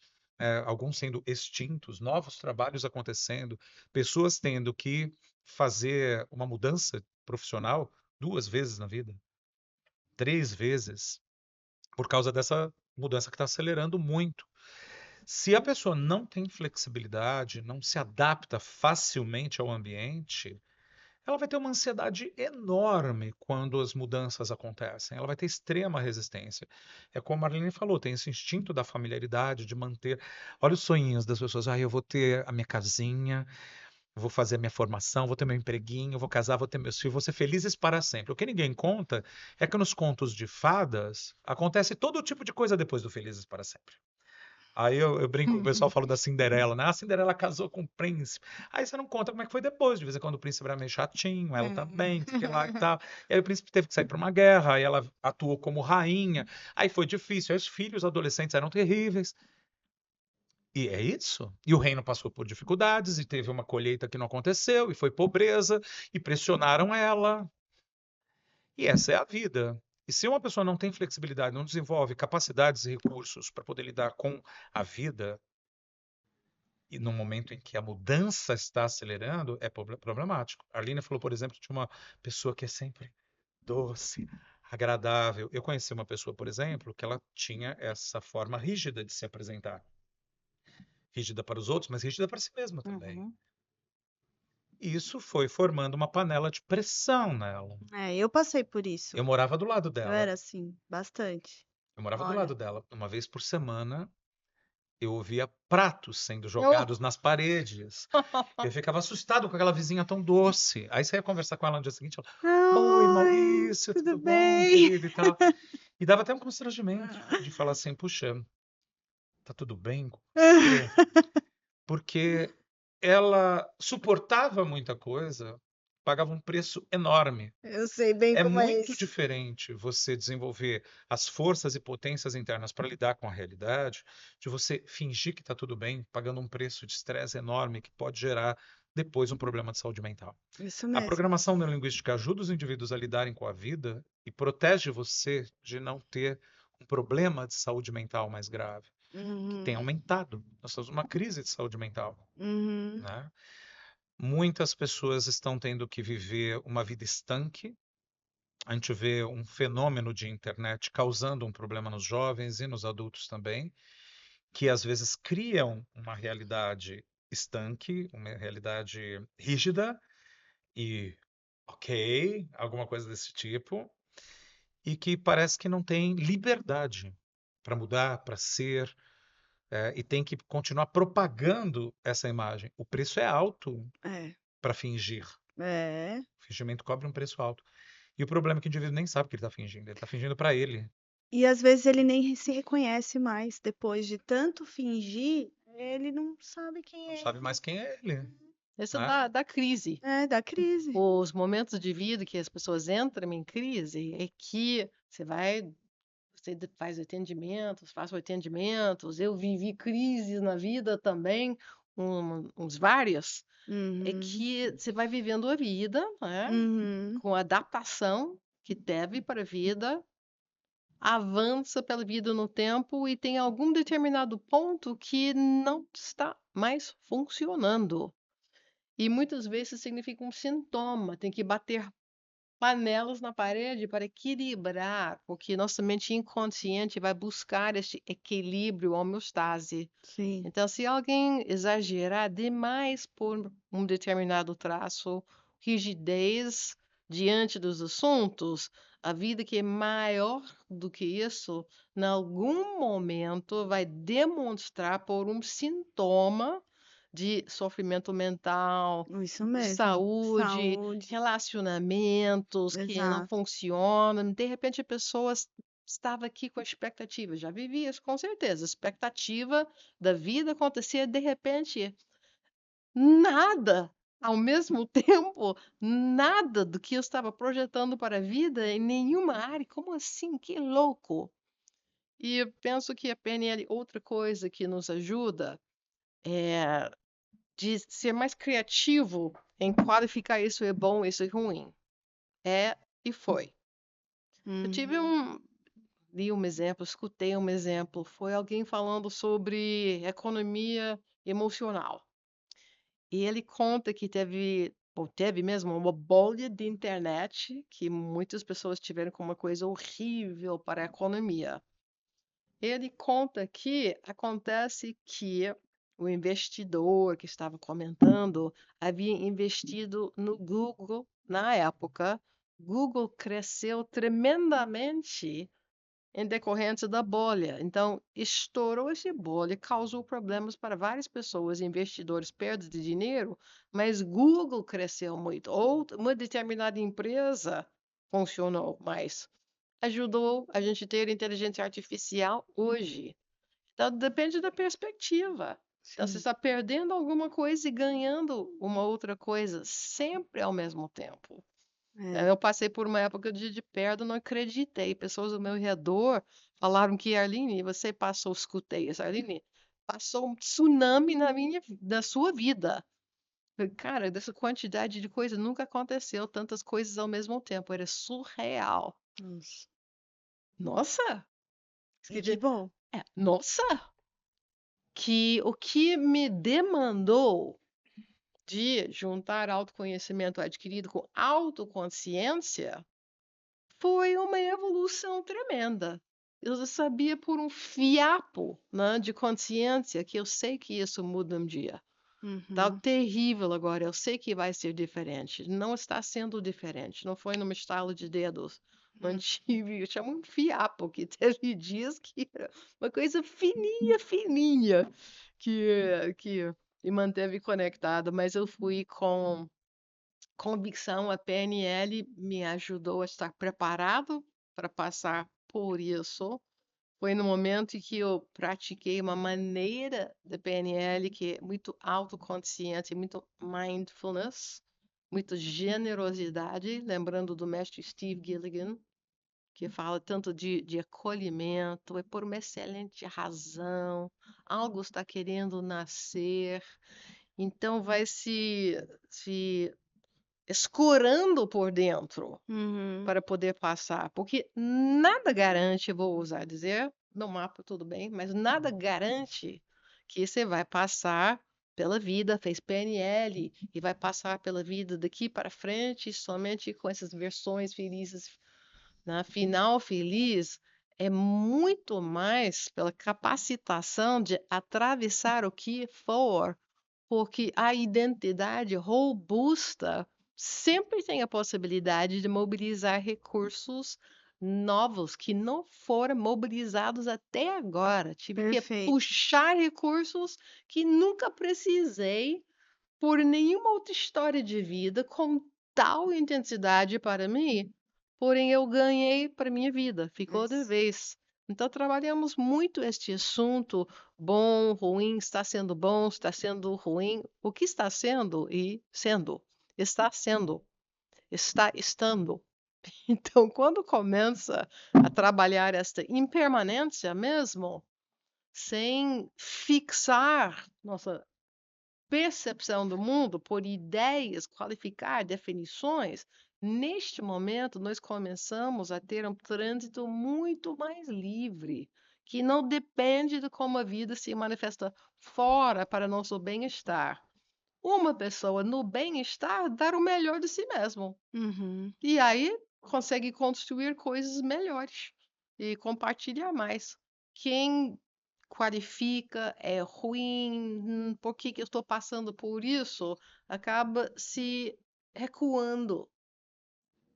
alguns sendo extintos, novos trabalhos acontecendo, pessoas tendo que fazer uma mudança profissional 2 vezes na vida, 3 vezes, por causa dessa mudança que está acelerando muito. Se a pessoa não tem flexibilidade, não se adapta facilmente ao ambiente, ela vai ter uma ansiedade enorme quando as mudanças acontecem. Ela vai ter extrema resistência. É como a Marlene falou, tem esse instinto da familiaridade, de manter. Olha os sonhinhos das pessoas. Eu vou ter a minha casinha, vou fazer a minha formação, vou ter meu empreguinho, vou casar, vou ter meus filhos, vou ser felizes para sempre. O que ninguém conta é que nos contos de fadas acontece todo tipo de coisa depois do felizes para sempre. Aí eu brinco, o pessoal fala da Cinderela, né? A Cinderela casou com o príncipe. Aí você não conta como é que foi depois. De vez em quando o príncipe era meio chatinho, ela também, não sei o que lá e tal. E aí o príncipe teve que sair para uma guerra, aí ela atuou como rainha. Aí foi difícil, aí os filhos adolescentes eram terríveis. E é isso. E o reino passou por dificuldades, e teve uma colheita que não aconteceu, e foi pobreza, e pressionaram ela. E essa é a vida. E se uma pessoa não tem flexibilidade, não desenvolve capacidades e recursos para poder lidar com a vida, e no momento em que a mudança está acelerando, é problemático. A Arline falou, por exemplo, de uma pessoa que é sempre doce, agradável. Eu conheci uma pessoa, por exemplo, que ela tinha essa forma rígida de se apresentar. Rígida para os outros, mas rígida para si mesma também. Uhum. E isso foi formando uma panela de pressão nela. Eu passei por isso. Eu morava do lado Eu dela. era assim, bastante. Eu morava do Olha. lado dela. Uma vez por semana, eu ouvia pratos sendo Oh. jogados nas paredes. Eu ficava assustado com aquela vizinha tão doce. Aí você ia conversar com ela no dia seguinte, ela, oi, Oi, Maurício, tudo tudo bom, bem? querido e tal. E dava até um constrangimento de falar assim, puxa, tá tudo bem com você? Porque ela suportava muita coisa, pagava um preço enorme. Eu sei bem É como é muito isso. diferente você desenvolver as forças e potências internas para lidar com a realidade, de você fingir que está tudo bem, pagando um preço de estresse enorme que pode gerar depois um problema de saúde mental. Isso A mesmo. programação neurolinguística ajuda os indivíduos a lidarem com a vida e protege você de não ter um problema de saúde mental mais grave, que tem Uhum, aumentado. Nós temos uma crise de saúde mental, uhum, né? Muitas pessoas estão tendo que viver uma vida estanque. A gente vê um fenômeno de internet causando um problema nos jovens e nos adultos também, que às vezes criam uma realidade estanque, uma realidade rígida e ok, alguma coisa desse tipo, e que parece que não tem liberdade para mudar, para ser, e tem que continuar propagando essa imagem. O preço é alto é, para fingir. é. O fingimento cobra um preço alto. E o problema é que o indivíduo nem sabe que ele está fingindo para ele. E às vezes ele nem se reconhece mais, depois de tanto fingir, ele não sabe quem Não é sabe mais ele. quem é ele, Essa né? da crise. É, da crise. Os momentos de vida que as pessoas entram em crise é que você faz atendimentos, faço atendimentos, eu vivi crises na vida também, uns várias, é Uhum, que você vai vivendo a vida, né, uhum, com a adaptação que teve para a vida, avança pela vida no tempo e tem algum determinado ponto que não está mais funcionando. E muitas vezes significa um sintoma, tem que bater panelas na parede para equilibrar, porque nossa mente inconsciente vai buscar este equilíbrio, homeostase. sim. Então, se alguém exagerar demais por um determinado traço, rigidez diante dos assuntos, a vida que é maior do que isso, em algum momento vai demonstrar por um sintoma de sofrimento mental, Isso de mesmo. saúde, Saúde. relacionamentos que não Exato. funcionam. De repente, a pessoa estava aqui com a expectativa, já vivia isso com certeza, expectativa da vida acontecer, de repente, nada. Ao mesmo tempo, nada do que eu estava projetando para a vida em nenhuma área. Como assim? Que louco! E eu penso que a PNL, outra coisa que nos ajuda é de ser mais criativo em qualificar isso é bom, isso é ruim. É e foi. Eu tive Uhum, li um exemplo, escutei um exemplo, foi alguém falando sobre economia emocional. E ele conta que teve, ou teve mesmo, uma bolha de internet que muitas pessoas tiveram como uma coisa horrível para a economia. Ele conta que acontece que o investidor que estava comentando havia investido no Google na época. Google cresceu tremendamente em decorrência da bolha. Então, estourou essa bolha, causou problemas para várias pessoas, investidores, perda de dinheiro, mas Google cresceu muito. Ou uma determinada empresa funcionou mais. Ajudou a gente ter inteligência artificial hoje. Então, depende da perspectiva. Então, você sim. está perdendo alguma coisa e ganhando uma outra coisa, sempre ao mesmo tempo. É. Eu passei por uma época de perda, não acreditei. Pessoas ao meu redor falaram que, Arline, você passou, escutei isso, Arline, passou um tsunami na sua vida. Falei, cara, dessa quantidade de coisa nunca aconteceu tantas coisas ao mesmo tempo. Era surreal. Nossa. Nossa! E que bom. Nossa! que o que me demandou de juntar autoconhecimento adquirido com autoconsciência foi uma evolução tremenda. Eu já sabia por um fiapo, né, de consciência que eu sei que isso muda um dia. Tá Uhum. terrível agora, eu sei que vai ser diferente. Não está sendo diferente, não foi num estalo de dedos. Mantive, eu chamo um fiapo, que teve dias que era uma coisa fininha, fininha, que me manteve conectado, mas eu fui com convicção, a PNL me ajudou a estar preparado para passar por isso. Foi no momento em que eu pratiquei uma maneira de PNL que é muito autoconsciente, muito mindfulness, muita generosidade, lembrando do mestre Steve Gilligan, que fala tanto de acolhimento, é por uma excelente razão, algo está querendo nascer, então vai se escorando por dentro Uhum. para poder passar, porque nada garante, vou ousar dizer, no mapa tudo bem, mas nada garante que você vai passar pela vida, fez PNL e vai passar pela vida daqui para frente somente com essas versões felizes, na final feliz. É muito mais pela capacitação de atravessar o que for, porque a identidade robusta sempre tem a possibilidade de mobilizar recursos novos que não foram mobilizados até agora. Tive que Perfeito. puxar recursos que nunca precisei por nenhuma outra história de vida com tal intensidade para mim, porém eu ganhei para minha vida, ficou de Ex- vez. Então trabalhamos muito este assunto, bom, ruim, está sendo bom, está sendo ruim, o que está sendo e sendo, está sendo, está estando. Então, quando começa a trabalhar esta impermanência mesmo, sem fixar nossa percepção do mundo por ideias, qualificar definições, neste momento nós começamos a ter um trânsito muito mais livre, que não depende de como a vida se manifesta fora para nosso bem-estar. Uma pessoa no bem-estar dar o melhor de si mesmo. Uhum. E aí consegue construir coisas melhores e compartilhar mais. Quem qualifica é ruim, por que que eu estou passando por isso, acaba se recuando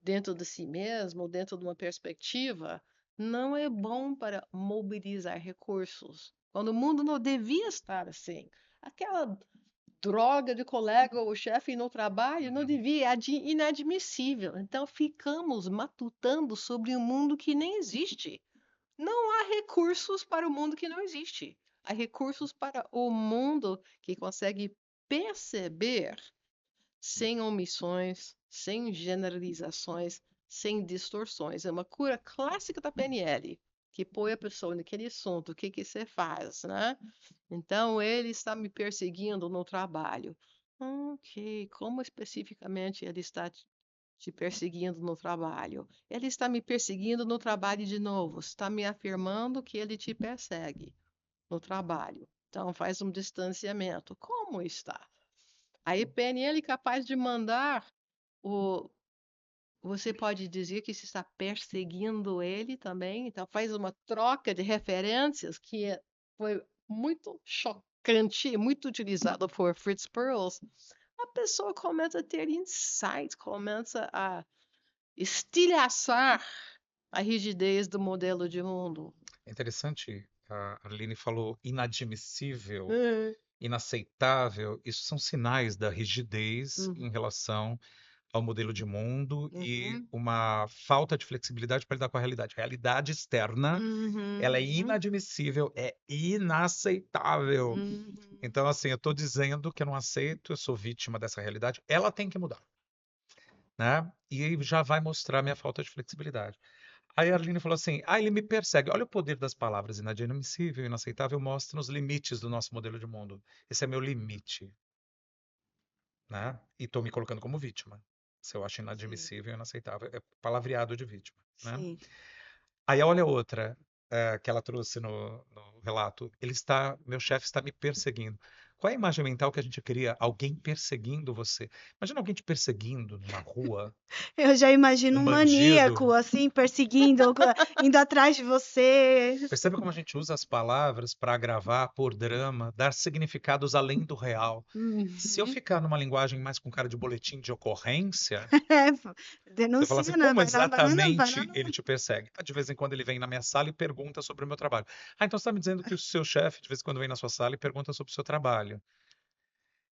dentro de si mesmo, dentro de uma perspectiva, não é bom para mobilizar recursos. Quando o mundo não devia estar assim. Aquela droga de colega ou chefe no trabalho não devia, é inadmissível. Então ficamos matutando sobre um mundo que nem existe. Não há recursos para o mundo que não existe. Há recursos para o mundo que consegue perceber sem omissões, sem generalizações, sem distorções. É uma cura clássica da PNL, que põe a pessoa naquele assunto, o que que você faz, né? Então, ele está me perseguindo no trabalho. Ok, como especificamente ele está te perseguindo no trabalho? Ele está me perseguindo no trabalho de novo, está me afirmando que ele te persegue no trabalho. Então, faz um distanciamento. Como está? Aí, PNL é capaz de mandar o. Você pode dizer que você está perseguindo ele também, então faz uma troca de referências foi muito chocante, muito utilizado por Fritz Perls. A pessoa começa a ter insights, começa a estilhaçar a rigidez do modelo de mundo. É interessante, a Aline falou inadmissível, Uhum. inaceitável. Isso são sinais da rigidez em relação ao modelo de mundo e Uhum. uma falta de flexibilidade para lidar com a realidade. A realidade externa, Uhum. ela é inadmissível, é inaceitável. Uhum. Então, assim, eu estou dizendo que eu não aceito, eu sou vítima dessa realidade, ela tem que mudar, né? E aí já vai mostrar minha falta de flexibilidade. Aí a Arline falou assim: ah, ele me persegue. Olha o poder das palavras. Inadmissível, inaceitável, mostra os limites do nosso modelo de mundo. Esse é meu limite, né? E estou me colocando como vítima. Se eu acho Sim. inadmissível, inaceitável, é palavreado de vítima, né? Sim. Aí olha outra. que ela trouxe no relato. Meu chefe está me perseguindo. Qual é a imagem mental que a gente cria? Alguém perseguindo você. Imagina alguém te perseguindo numa rua, Eu já imagino um um bandido. maníaco, assim, perseguindo, indo atrás de você. Percebe como a gente usa as palavras para agravar, pôr drama, dar significados além do real. Se eu Uhum. ficar numa linguagem mais com cara de boletim de ocorrência, É, você fala assim, denuncia, né? como Vai lá exatamente no... ele te persegue? De vez em quando ele vem na minha sala e pergunta sobre o meu trabalho. Ah, então você está me dizendo que o seu chefe, de vez em quando, vem na sua sala e pergunta sobre o seu trabalho.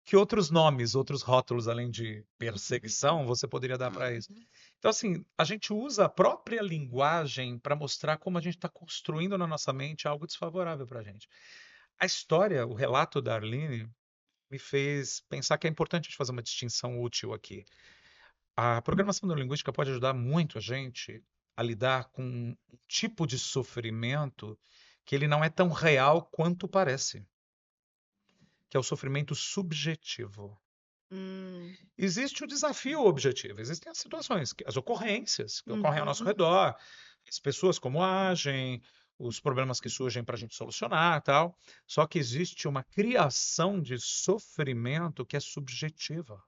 Que outros nomes, outros rótulos, além de perseguição, você poderia dar para isso? Então, assim, a gente usa a própria linguagem para mostrar como a gente está construindo na nossa mente algo desfavorável para a gente. A história, o relato da Arline, me fez pensar que é importante a gente fazer uma distinção útil aqui. A programação neurolinguística pode ajudar muito a gente a lidar com um tipo de sofrimento que ele não é tão real quanto parece, que é o sofrimento subjetivo. Hum, Existe o desafio objetivo, existem as situações, as ocorrências que ocorrem ao nosso uhum. redor, as pessoas como agem, os problemas que surgem para a gente solucionar, tal. Só que existe uma criação de sofrimento que é subjetiva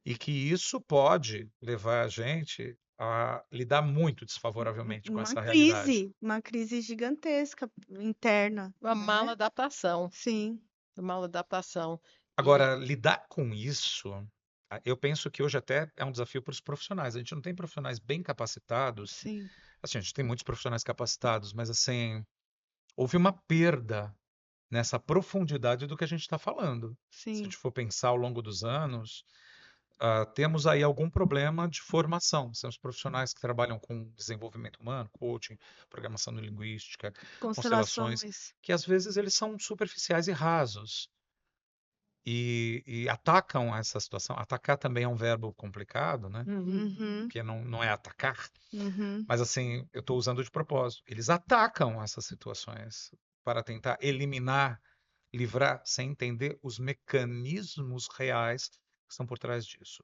e que isso pode levar a gente a lidar muito desfavoravelmente com essa realidade. Uma crise gigantesca interna, Uma né? mala adaptação, Sim, uma mala adaptação. E Agora, lidar com isso, eu penso que hoje até é um desafio para os profissionais. A gente não tem profissionais bem capacitados. sim, Assim, a gente tem muitos profissionais capacitados, mas assim, houve uma perda nessa profundidade do que a gente está falando. Se a sim. gente for pensar ao longo dos anos, temos aí algum problema de formação. São os profissionais que trabalham com desenvolvimento humano, coaching, programação linguística, constelações, Constelações. que às vezes eles são superficiais e rasos. E atacam essa situação. Atacar também é um verbo complicado, né? uhum. Uhum, Porque não é atacar, uhum. mas assim, eu estou usando de propósito. Eles atacam essas situações para tentar eliminar, livrar, sem entender os mecanismos reais que estão por trás disso.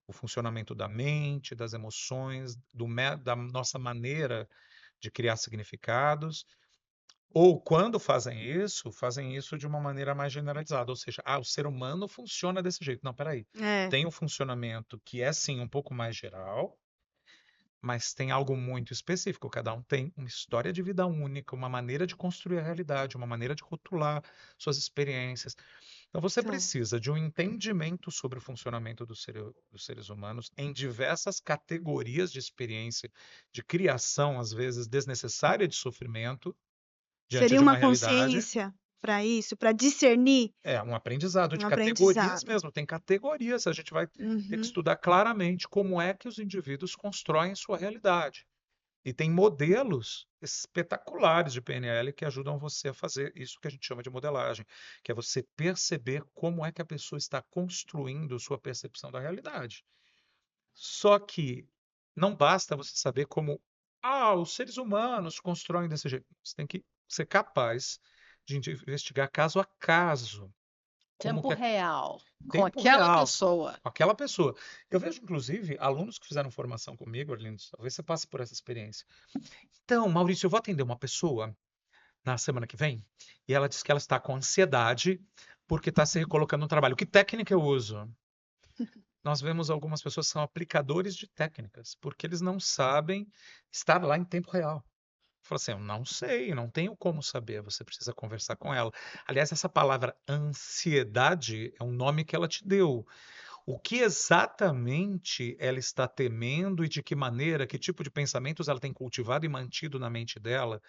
O funcionamento da mente, das emoções, da nossa maneira de criar significados. Ou quando fazem isso de uma maneira mais generalizada, ou seja, o ser humano funciona desse jeito. Não, peraí. É, Tem um funcionamento que é sim um pouco mais geral, mas tem algo muito específico. Cada um tem uma história de vida única, uma maneira de construir a realidade, uma maneira de rotular suas experiências. Então você tá. precisa de um entendimento sobre o funcionamento dos seres humanos em diversas categorias de experiência, de criação, às vezes desnecessária de sofrimento diante Seria de uma uma realidade. consciência para isso, para discernir É um aprendizado um de categorias aprendizado. mesmo, tem categorias, a gente vai ter que Uhum, estudar claramente como é que os indivíduos constroem sua realidade. E tem modelos espetaculares de PNL que ajudam você a fazer isso que a gente chama de modelagem, que é você perceber como é que a pessoa está construindo sua percepção da realidade. Só que não basta você saber como os seres humanos constroem desse jeito. Você tem que ser capaz de investigar caso a caso como Tempo que é real, com tempo aquela real pessoa. com aquela pessoa. Eu vejo, inclusive, alunos que fizeram formação comigo, Arlindo, talvez você passe por essa experiência. Então, Maurício, eu vou atender uma pessoa na semana que vem e ela diz que ela está com ansiedade porque está se recolocando no trabalho. Que técnica eu uso? Nós vemos algumas pessoas que são aplicadores de técnicas, porque eles não sabem estar lá em tempo real. Fala assim, eu não sei, eu não tenho como saber, você precisa conversar com ela. Aliás, essa palavra ansiedade é um nome que ela te deu. O que exatamente ela está temendo e de que maneira, que tipo de pensamentos ela tem cultivado e mantido na mente dela,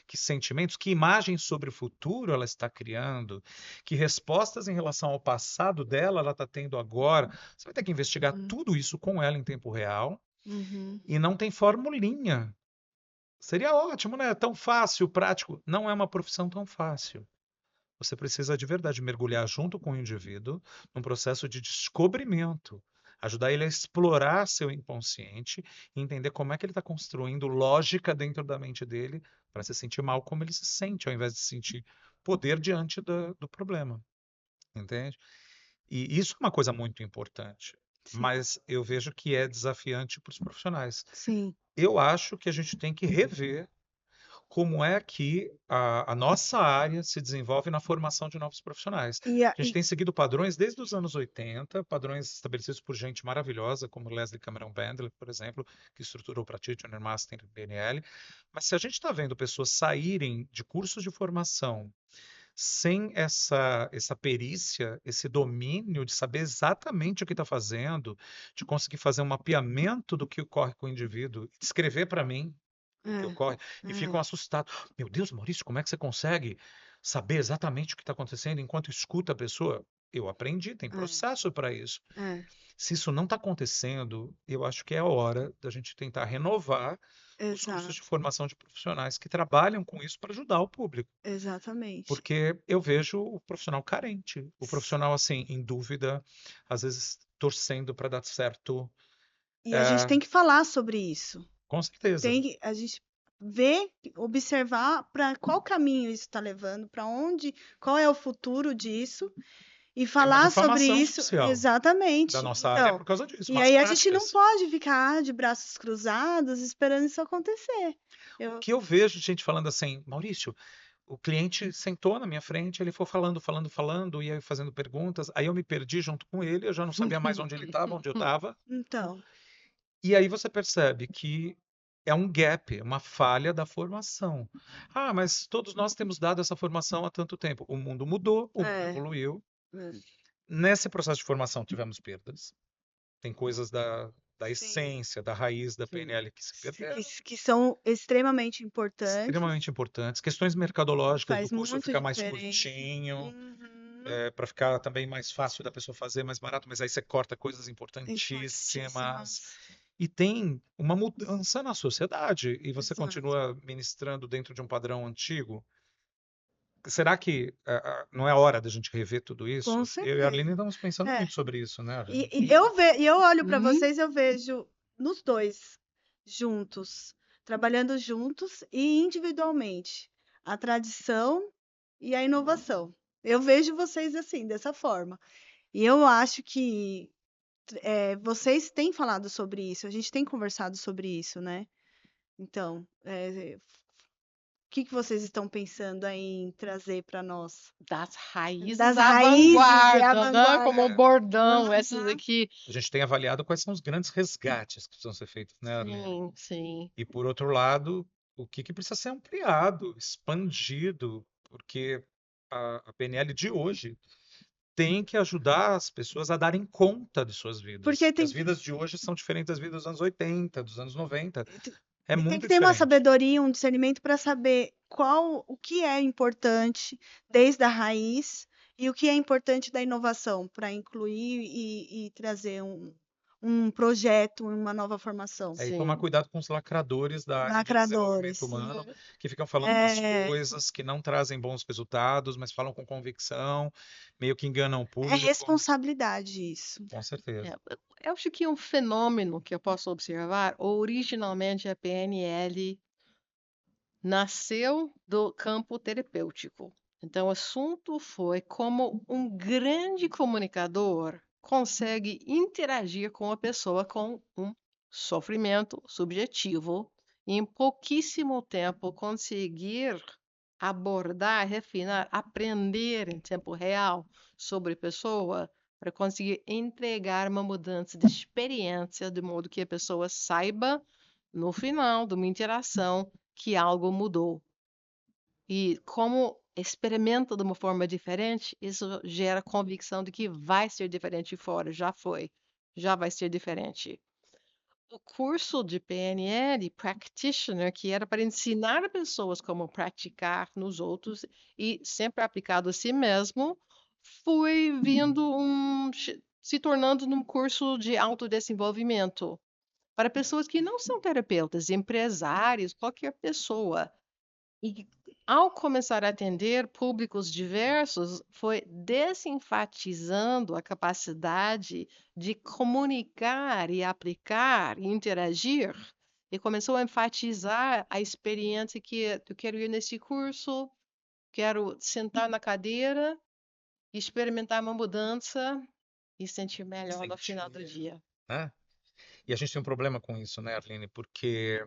que sentimentos, que imagens sobre o futuro ela está criando, que respostas em relação ao passado dela ela está tendo agora. Você vai ter que investigar uhum, tudo isso com ela em tempo real uhum. e não tem formulinha. Seria ótimo, né? Tão fácil, prático. Não é uma profissão tão fácil. Você precisa de verdade mergulhar junto com o indivíduo num processo de descobrimento, ajudar ele a explorar seu inconsciente e entender como é que ele está construindo lógica dentro da mente dele para se sentir mal como ele se sente, ao invés de sentir poder diante do problema, entende? E isso é uma coisa muito importante, Sim, mas eu vejo que é desafiante para os profissionais. sim. Eu acho que a gente tem que rever como é que a nossa área se desenvolve na formação de novos profissionais. E, A gente tem seguido padrões desde os anos 80, padrões estabelecidos por gente maravilhosa, como Leslie Cameron Bandler, por exemplo, que estruturou Practitioner, Master e PNL. Mas se a gente está vendo pessoas saírem de cursos de formação sem essa perícia, esse domínio de saber exatamente o que está fazendo, de conseguir fazer um mapeamento do que ocorre com o indivíduo, descrever para mim o que ocorre, e ficam assustados. Meu Deus, Maurício, como é que você consegue saber exatamente o que está acontecendo enquanto escuta a pessoa? Eu aprendi, tem processo para isso. Se isso não está acontecendo, eu acho que é a hora da gente tentar renovar os cursos de exato, formação de profissionais que trabalham com isso para ajudar o público. exatamente. Porque eu vejo o profissional carente, o profissional assim, em dúvida, às vezes torcendo para dar certo. E a gente tem que falar sobre isso. Com certeza. A gente ver, observar para qual caminho isso está levando, para onde, qual é o futuro disso, e É uma falar sobre difamação isso social da exatamente. nossa área Então, por causa disso, e más aí a gente não práticas. pode ficar de braços cruzados esperando isso acontecer. O que eu vejo de gente falando assim, Maurício, o cliente sentou na minha frente, ele foi falando, falando, falando, e aí fazendo perguntas, aí eu me perdi junto com ele, eu já não sabia mais onde ele estava, onde eu estava. Então, E aí você percebe que é um gap, uma falha da formação. Ah, mas todos nós temos dado essa formação há tanto tempo. O mundo mudou, o mundo é, evoluiu. é, Nesse processo de formação tivemos perdas. Tem coisas da sim, essência, da raiz da Sim. PNL que se perderam. que são extremamente importantes, Extremamente importantes. Questões mercadológicas do faz curso muito ficar mais diferença. curtinho, Uhum. para ficar também mais fácil da pessoa fazer, mais barato, mas aí você corta coisas importantíssimas. Importantíssimas. E tem uma mudança na sociedade, e você Exato. continua ministrando dentro de um padrão antigo. Será que não é hora da gente rever tudo Com isso? Eu e a Arline certeza. estamos pensando É. muito sobre isso, né, Arline? E eu olho para Uhum. vocês, eu vejo nos dois juntos, trabalhando juntos e individualmente, a tradição e a inovação. Eu vejo vocês assim, dessa forma. E eu acho que vocês têm falado sobre isso, a gente tem conversado sobre isso, né? Então, o que que vocês estão pensando aí em trazer para nós? Das raízes Das à raízes e à vanguarda, né? Como um vanguarda. bordão, essas Aham. aqui. A gente tem avaliado quais são os grandes resgates que precisam ser feitos, né, Arline? Sim, sim. E por outro lado, o que precisa ser ampliado, expandido, porque a PNL de hoje tem que ajudar as pessoas a darem conta de suas vidas. Porque Porque tem as vidas de hoje são diferentes das vidas dos anos 80, dos anos 90. É tem que muito ter uma diferente. sabedoria, um discernimento para saber o que é importante desde a raiz e o que é importante da inovação para incluir e trazer um projeto, uma nova formação. É, e tomar Sim. cuidado com os lacradores da área de desenvolvimento Lacradores. humano, Uhum. que ficam falando umas É, coisas que não trazem bons resultados, mas falam com convicção, meio que enganam o é público. responsabilidade isso. Com certeza. Eu acho que um fenômeno que eu posso observar, originalmente a PNL nasceu do campo terapêutico. Então, o assunto foi como um grande comunicador consegue interagir com a pessoa com um sofrimento subjetivo e em pouquíssimo tempo conseguir abordar, refinar, aprender em tempo real sobre a pessoa para conseguir entregar uma mudança de experiência de modo que a pessoa saiba no final de uma interação que algo mudou. E como experimenta de uma forma diferente, isso gera convicção de que vai ser diferente fora, já foi, já vai ser diferente. O curso de PNL, Practitioner, que era para ensinar pessoas como praticar nos outros e sempre aplicado a si mesmo, foi se tornando num curso de autodesenvolvimento para pessoas que não são terapeutas, empresários, qualquer pessoa. E ao começar a atender públicos diversos, foi desenfatizando a capacidade de comunicar e aplicar e interagir, e começou a enfatizar a experiência que eu quero ir nesse curso, quero sentar na cadeira, experimentar uma mudança e sentir melhor no final do Sentir, dia. né? E a gente tem um problema com isso, né, Arline? Porque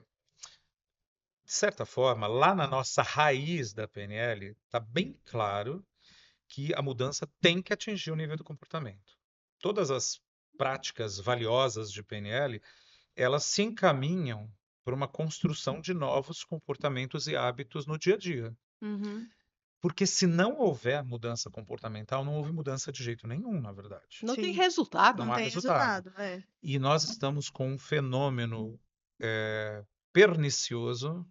de certa forma, lá na nossa raiz da PNL, está bem claro que a mudança tem que atingir o nível do comportamento. Todas as práticas valiosas de PNL, elas se encaminham para uma construção de novos comportamentos e hábitos no dia a dia. Uhum. Porque se não houver mudança comportamental, não houve mudança de jeito nenhum, na verdade. Não tem Sim. resultado. Não Não há tem resultado. resultado. É. E nós estamos com um fenômeno pernicioso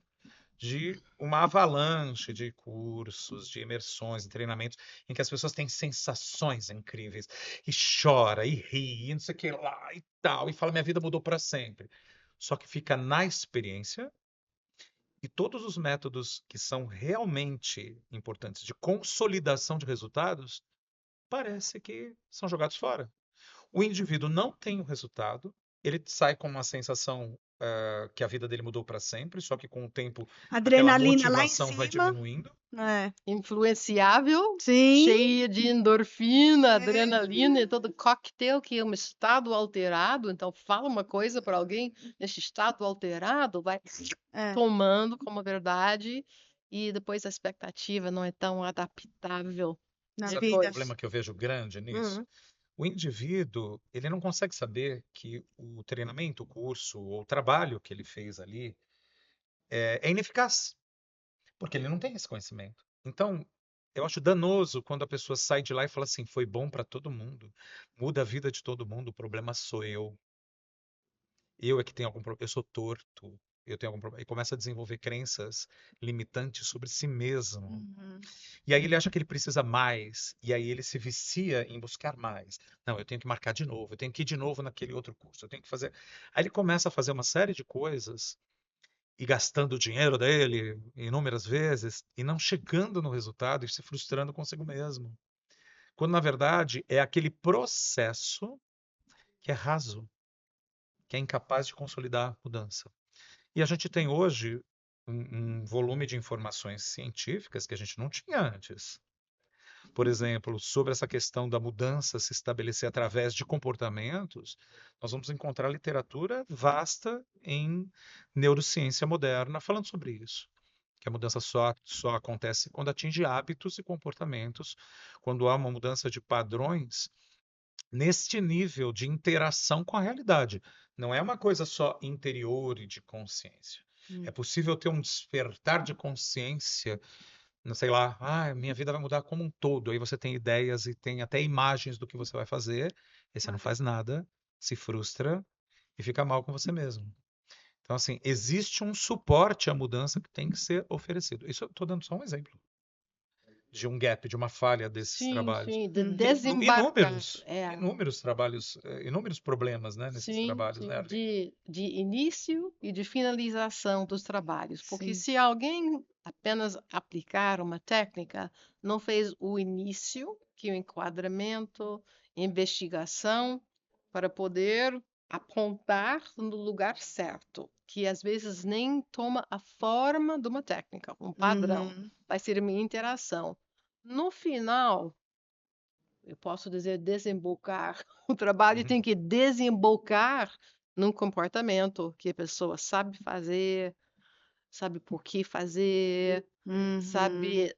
de uma avalanche de cursos, de imersões, de treinamentos, em que as pessoas têm sensações incríveis, e chora, e ri, e não sei o que lá, e tal, e fala, minha vida mudou para sempre. Só que fica na experiência, e todos os métodos que são realmente importantes de consolidação de resultados, parece que são jogados fora. O indivíduo não tem o resultado, ele sai com uma sensação que a vida dele mudou para sempre, só que com o tempo aquela Adrenalina lá em motivação vai cima. diminuindo. É. Influenciável, Sim. cheia de endorfina, É. adrenalina e todo coquetel que é um estado alterado. Então, fala uma coisa para alguém nesse estado alterado, vai É. tomando como verdade e depois a expectativa não é tão adaptável Na Sabe o vida. problema que eu vejo grande nisso? Uhum. O indivíduo, ele não consegue saber que o treinamento, o curso ou o trabalho que ele fez ali é ineficaz, porque ele não tem esse conhecimento. Então, eu acho danoso quando a pessoa sai de lá e fala assim: foi bom para todo mundo, muda a vida de todo mundo, o problema sou eu. Eu é que tenho algum problema, eu sou torto, eu tenho algum problema. E começa a desenvolver crenças limitantes sobre si mesmo. Uhum. E aí ele acha que ele precisa mais, e aí ele se vicia em buscar mais. Não, eu tenho que marcar de novo, eu tenho que ir de novo naquele outro curso, eu tenho que fazer. Aí ele começa a fazer uma série de coisas e gastando o dinheiro dele inúmeras vezes e não chegando no resultado e se frustrando consigo mesmo. Quando na verdade é aquele processo que é raso, que é incapaz de consolidar a mudança. E a gente tem hoje um volume de informações científicas que a gente não tinha antes. Por exemplo, sobre essa questão da mudança se estabelecer através de comportamentos, nós vamos encontrar literatura vasta em neurociência moderna falando sobre isso. Que a mudança só acontece quando atinge hábitos e comportamentos, quando há uma mudança de padrões neste nível de interação com a realidade. Não é uma coisa só interior e de consciência. É possível ter um despertar de consciência, não sei lá, minha vida vai mudar como um todo. Aí você tem ideias e tem até imagens do que você vai fazer, e você não faz nada, se frustra e fica mal com você mesmo. Então, assim, existe um suporte à mudança que tem que ser oferecido. Isso eu estou dando só um exemplo de um gap, de uma falha desses Sim, trabalhos. sim, de Uhum. Tem desembarcar. inúmeros trabalhos, inúmeros problemas, né, nesses Sim, trabalhos, né, sim, Arlene? de início e de finalização dos trabalhos. Porque Sim. se alguém apenas aplicar uma técnica, não fez o início, que é o enquadramento, investigação, para poder apontar no lugar certo, que às vezes nem toma a forma de uma técnica, um padrão. Uhum. Vai ser uma interação. No final, eu posso dizer desembocar. O trabalho Uhum, tem que desembocar num comportamento que a pessoa sabe fazer, sabe por que fazer, Uhum. sabe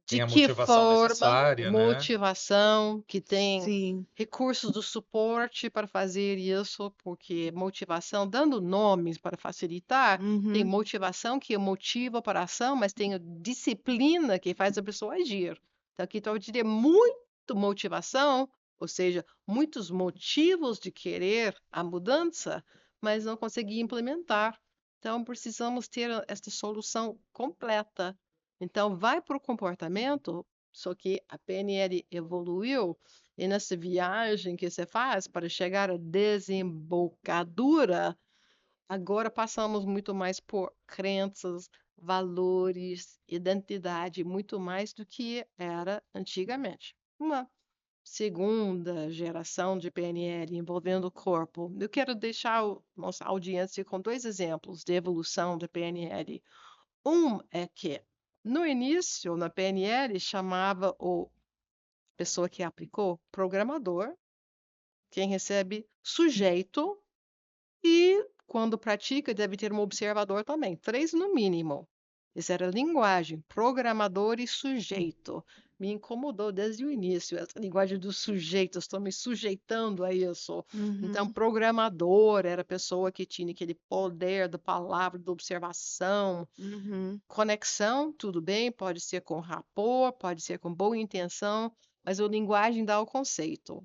de tem a que motivação forma, necessária, né? motivação, que tem Sim. recursos do suporte para fazer isso, porque motivação, dando nomes para facilitar, tem Uhum. motivação que motiva para a ação, mas tem a disciplina que faz a pessoa agir. Então, aqui eu diria muito motivação, ou seja, muitos motivos de querer a mudança, mas não conseguir implementar. Então, precisamos ter esta solução completa. Então, vai para o comportamento, só que a PNL evoluiu, e nessa viagem que você faz para chegar à desembocadura, agora passamos muito mais por crenças, valores, identidade, muito mais do que era antigamente. Uma segunda geração de PNL envolvendo o corpo. Eu quero deixar a nossa audiência com dois exemplos de evolução da PNL. Um é que, no início, na PNL, chamava o pessoa que aplicou programador, quem recebe sujeito, e quando pratica, deve ter um observador também, 3 no mínimo. Isso era linguagem, programador e sujeito. Me incomodou desde o início, essa linguagem do sujeito, estou me sujeitando a isso. Então, Uhum. programador era a pessoa que tinha aquele poder da palavra, da observação. Uhum. Conexão, tudo bem, pode ser com rapport, pode ser com boa intenção, mas a linguagem dá o conceito.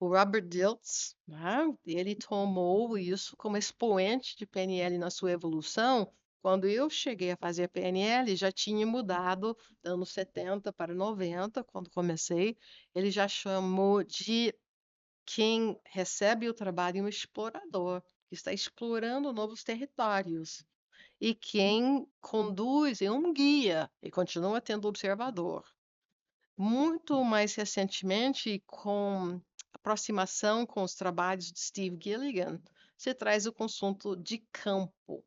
O Robert Dilts, né, ele tomou isso como expoente de PNL na sua evolução. Quando eu cheguei a fazer PNL, já tinha mudado, dos anos 70 para 90, quando comecei. Ele já chamou de quem recebe o trabalho um explorador, que está explorando novos territórios. E quem conduz é um guia, e continua tendo observador. Muito mais recentemente, com aproximação com os trabalhos de Steve Gilligan, se traz o conceito de campo,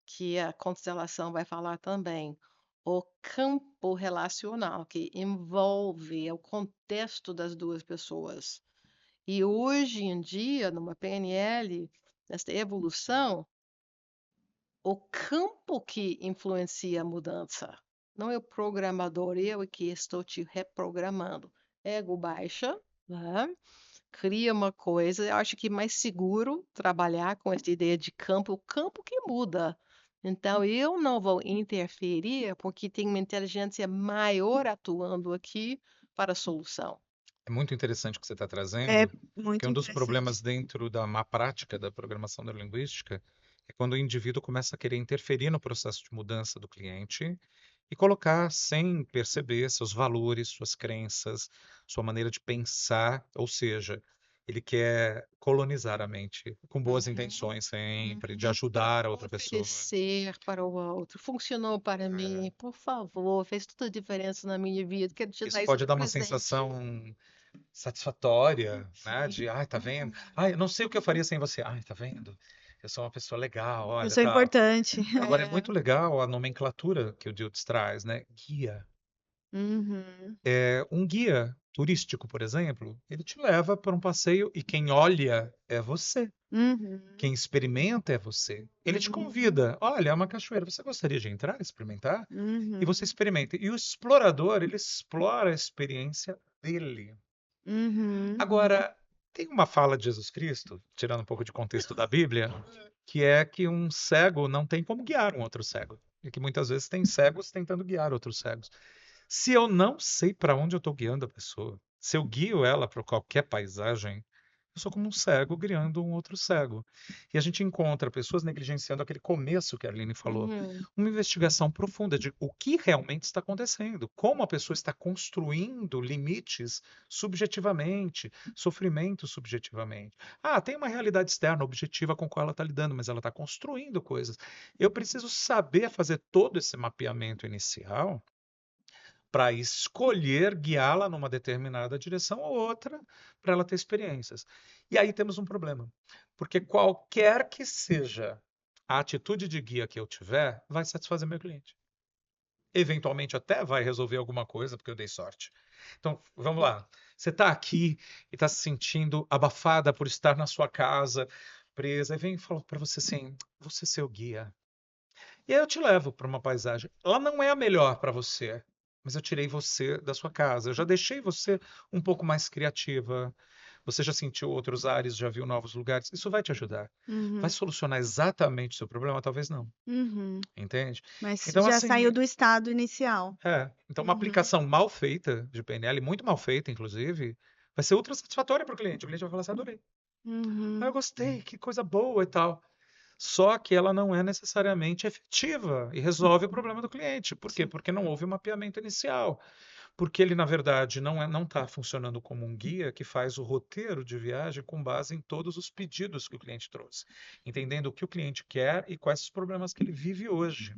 que a constelação vai falar também. O campo relacional, que envolve o contexto das duas pessoas. E hoje em dia, numa PNL, nesta evolução, o campo que influencia a mudança. Não é o programador, eu é que estou te reprogramando. Ego baixa, né? Cria uma coisa, eu acho que é mais seguro trabalhar com essa ideia de campo, o campo que muda. Então, eu não vou interferir porque tem uma inteligência maior atuando aqui para a solução. É muito interessante o que você está É trazendo, porque muito um dos interessante. problemas dentro da má prática da programação neurolinguística é quando o indivíduo começa a querer interferir no processo de mudança do cliente e colocar sem perceber seus valores, suas crenças, sua maneira de pensar, ou seja, ele quer colonizar a mente com boas Uhum, intenções sempre, de uhum. Para ajudar a outra pessoa. oferecer para o outro. Funcionou para É, mim, por favor, fez toda a diferença na minha vida. Quero te isso dar isso pode de dar uma presente. sensação satisfatória, né? Sim. De, ai, tá vendo? Ai, eu não sei o que eu faria sem você. Ai, tá vendo? Eu sou uma pessoa legal, Eu olha, sou tal. importante. Agora é É. muito legal a nomenclatura que o Diltz traz, né? Guia. Uhum. Um guia turístico, por exemplo, ele te leva para um passeio e quem olha é você. Uhum. Quem experimenta é você. Ele te Uhum. convida. Olha, é uma cachoeira. Você gostaria de entrar, experimentar? E você Uhum. experimenta. E o explorador, ele explora a experiência dele. Uhum. Agora, tem uma fala de Jesus Cristo, tirando um pouco de contexto da Bíblia, que é que um cego não tem como guiar um outro cego. E que muitas vezes tem cegos tentando guiar outros cegos. Se eu não sei para onde eu estou guiando a pessoa, se eu guio ela para qualquer paisagem, eu sou como um cego guiando um outro cego. E a gente encontra pessoas negligenciando aquele começo que a Arline falou. Uhum. Uma investigação profunda de o que realmente está acontecendo, como a pessoa está construindo limites subjetivamente, sofrimento subjetivamente. Ah, tem uma realidade externa, objetiva com a qual ela está lidando, mas ela está construindo coisas. Eu preciso saber fazer todo esse mapeamento inicial para escolher guiá-la numa determinada direção ou outra para ela ter experiências. E aí temos um problema, porque qualquer que seja a atitude de guia que eu tiver, vai satisfazer meu cliente. Eventualmente até vai resolver alguma coisa, porque eu dei sorte. Então, vamos lá. Você está aqui e está se sentindo abafada por estar na sua casa, presa, e vem e fala para você assim: você é seu guia. E aí eu te levo para uma paisagem. Ela não é a melhor para você, mas eu tirei você da sua casa. Eu já deixei você um pouco mais criativa. Você já sentiu outros ares, já viu novos lugares. Isso vai te ajudar. Vai Uhum. solucionar exatamente o seu problema? Talvez não. Uhum. Entende? Mas Então, já assim, saiu do estado inicial. então uma Uhum. aplicação mal feita de PNL, muito mal feita, inclusive, vai ser ultra satisfatória para o cliente. O cliente vai falar assim, adorei. Ah, eu Uhum. gostei, que coisa boa e tal. Só que ela não é necessariamente efetiva e resolve o problema do cliente. Por quê? Sim. Porque não houve um mapeamento inicial. Porque ele, na verdade, não está funcionando como um guia que faz o roteiro de viagem com base em todos os pedidos que o cliente trouxe, entendendo o que o cliente quer e quais os problemas que ele vive hoje,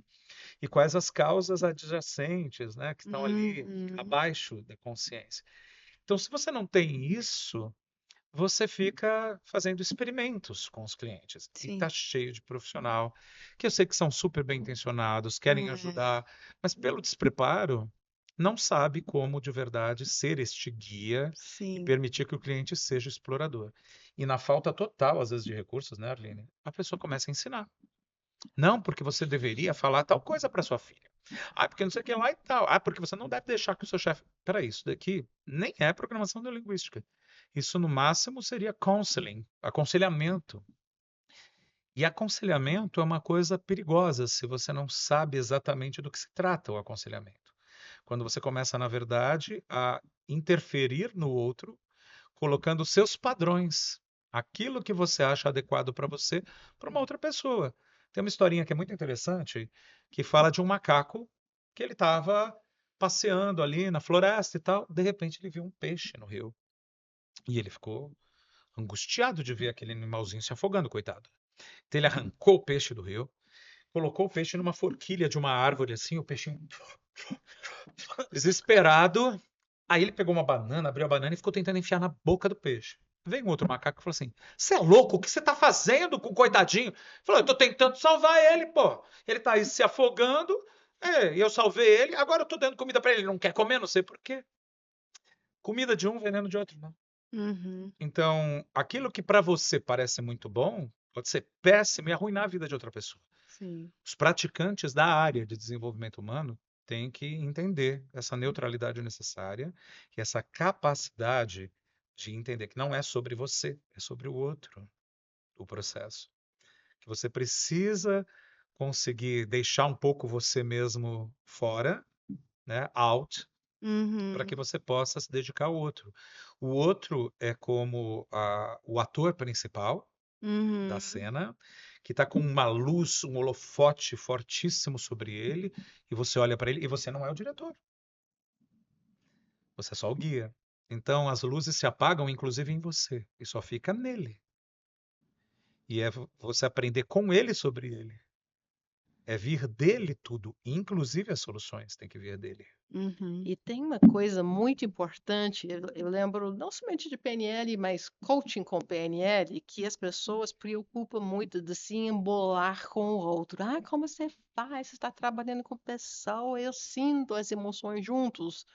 e quais as causas adjacentes, né, que estão ali Uhum. abaixo da consciência. Então, se você não tem isso, você fica fazendo experimentos com os clientes. E Sim. tá cheio de profissional que eu sei que são super bem intencionados, querem É. ajudar, mas pelo despreparo não sabe como de verdade ser este guia e Sim. permitir que o cliente seja explorador. E na falta total, às vezes, de recursos, né, Arline? A pessoa começa a ensinar. Não, porque você deveria falar tal coisa para sua filha. Ah, porque não sei o que lá e tal. Ah, porque você não deve deixar que o seu chefe. Peraí, isso daqui nem é programação neurolinguística. Isso, no máximo, seria counseling, aconselhamento. E aconselhamento é uma coisa perigosa se você não sabe exatamente do que se trata o aconselhamento. Quando você começa, na verdade, a interferir no outro, colocando seus padrões, aquilo que você acha adequado para você, para uma outra pessoa. Tem uma historinha que é muito interessante, que fala de um macaco que ele estava passeando ali na floresta e tal, de repente ele viu um peixe no rio. E ele ficou angustiado de ver aquele animalzinho se afogando, coitado. Então ele arrancou o peixe do rio, colocou o peixe numa forquilha de uma árvore assim, o peixinho desesperado. Aí ele pegou uma banana, abriu a banana e ficou tentando enfiar na boca do peixe. Veio um outro macaco e falou assim: Você é louco? O que você tá fazendo com o coitadinho? Ele falou: Eu tô tentando salvar ele, pô. Ele tá aí se afogando, e eu salvei ele, agora eu tô dando comida pra ele. Ele não quer comer, não sei por quê. Comida de um, veneno de outro, não. Uhum. Então, aquilo que pra você parece muito bom, pode ser péssimo e arruinar a vida de outra pessoa. Sim. Os praticantes da área de desenvolvimento humano têm que entender essa neutralidade necessária e essa capacidade de entender que não é sobre você, é sobre o outro, o processo. Que você precisa conseguir deixar um pouco você mesmo fora, né, out, para Uhum. que você possa se dedicar ao outro. O outro é como o ator principal da Uhum. cena, que está com uma luz, um holofote fortíssimo sobre ele, e você olha para ele e você não é o diretor, você é só o guia. Então as luzes se apagam, inclusive em você, e só fica nele. E é você aprender com ele sobre ele. É vir dele tudo, inclusive as soluções têm que vir dele. Uhum. E tem uma coisa muito importante, eu lembro não somente de PNL, mas coaching com PNL, que as pessoas preocupam muito de se embolar com o outro. Ah, como você faz? Você está trabalhando com pessoa, eu sinto as emoções juntos.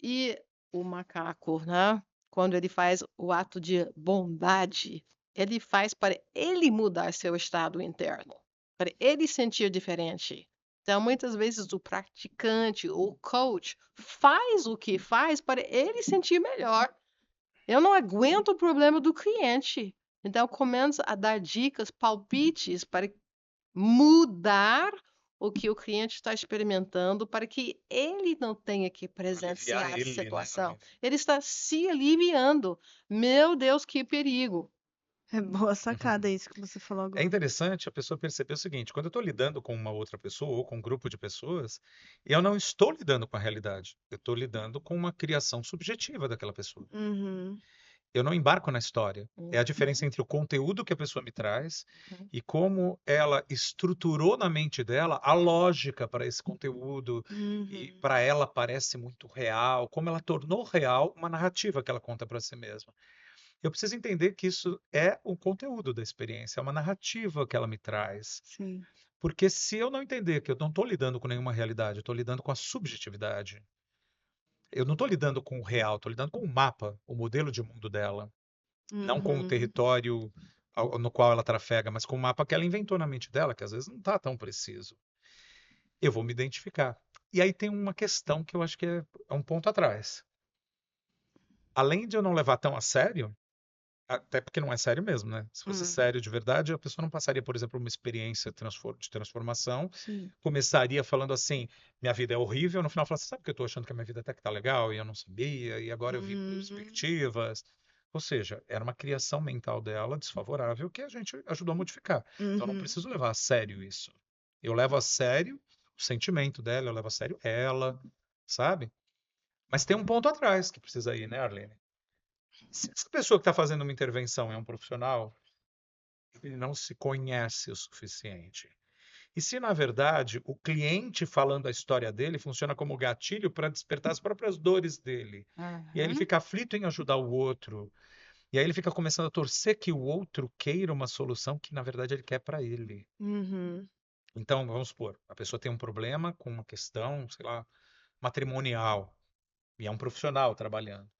E o macaco, né? Quando ele faz o ato de bondade, ele faz para ele mudar seu estado interno, para ele sentir diferente. Então, muitas vezes o praticante, o coach, faz o que faz para ele sentir melhor. Eu não aguento o problema do cliente. Então, começo a dar dicas, palpites para mudar o que o cliente está experimentando para que ele não tenha que Aliviar presenciar a ele, né, situação. Aline? Ele está se aliviando. Meu Deus, que perigo! É boa sacada isso que você falou É agora. interessante a pessoa perceber o seguinte: quando eu estou lidando com uma outra pessoa ou com um grupo de pessoas, eu não estou lidando com a realidade, eu estou lidando com uma criação subjetiva daquela pessoa. Uhum. Eu não embarco na história. É a diferença Uhum, entre o conteúdo que a pessoa me traz uhum, e como ela estruturou na mente dela a lógica para esse conteúdo e Uhum. para ela parece muito real, como ela tornou real uma narrativa que ela conta para si mesma. Eu preciso entender que isso é o conteúdo da experiência, é uma narrativa que ela me traz. Sim. Porque se eu não entender que eu não estou lidando com nenhuma realidade, eu estou lidando com a subjetividade. Eu não estou lidando com o real, estou lidando com o mapa, o modelo de mundo dela. Não com o Uhum. território no qual ela trafega, mas com o mapa que ela inventou na mente dela, que às vezes não está tão preciso. Eu vou me identificar. E aí tem uma questão que eu acho que é um ponto atrás. Além de eu não levar tão a sério, até porque não é sério mesmo, né? Se fosse Hum. sério de verdade, a pessoa não passaria, por exemplo, uma experiência de transformação, Sim. começaria falando assim: minha vida é horrível, no final fala assim: sabe que eu estou achando que a minha vida até que tá legal e eu não sabia, e agora eu vi Uhum. perspectivas. Ou seja, era uma criação mental dela desfavorável que a gente ajudou a modificar. Então eu não Uhum. preciso levar a sério isso. Eu levo a sério o sentimento dela, eu levo a sério ela, sabe? Mas tem um ponto atrás que precisa ir, né, Arlene? Se essa pessoa que está fazendo uma intervenção é um profissional, ele não se conhece o suficiente. E se, na verdade, o cliente falando a história dele funciona como gatilho para despertar as próprias dores dele. E aí ele uhum. fica aflito em ajudar o outro. E aí ele fica começando a torcer que o outro queira uma solução que, na verdade, ele quer para ele. Uhum. Então, vamos supor, a pessoa tem um problema com uma questão, sei lá, matrimonial. E é um profissional trabalhando.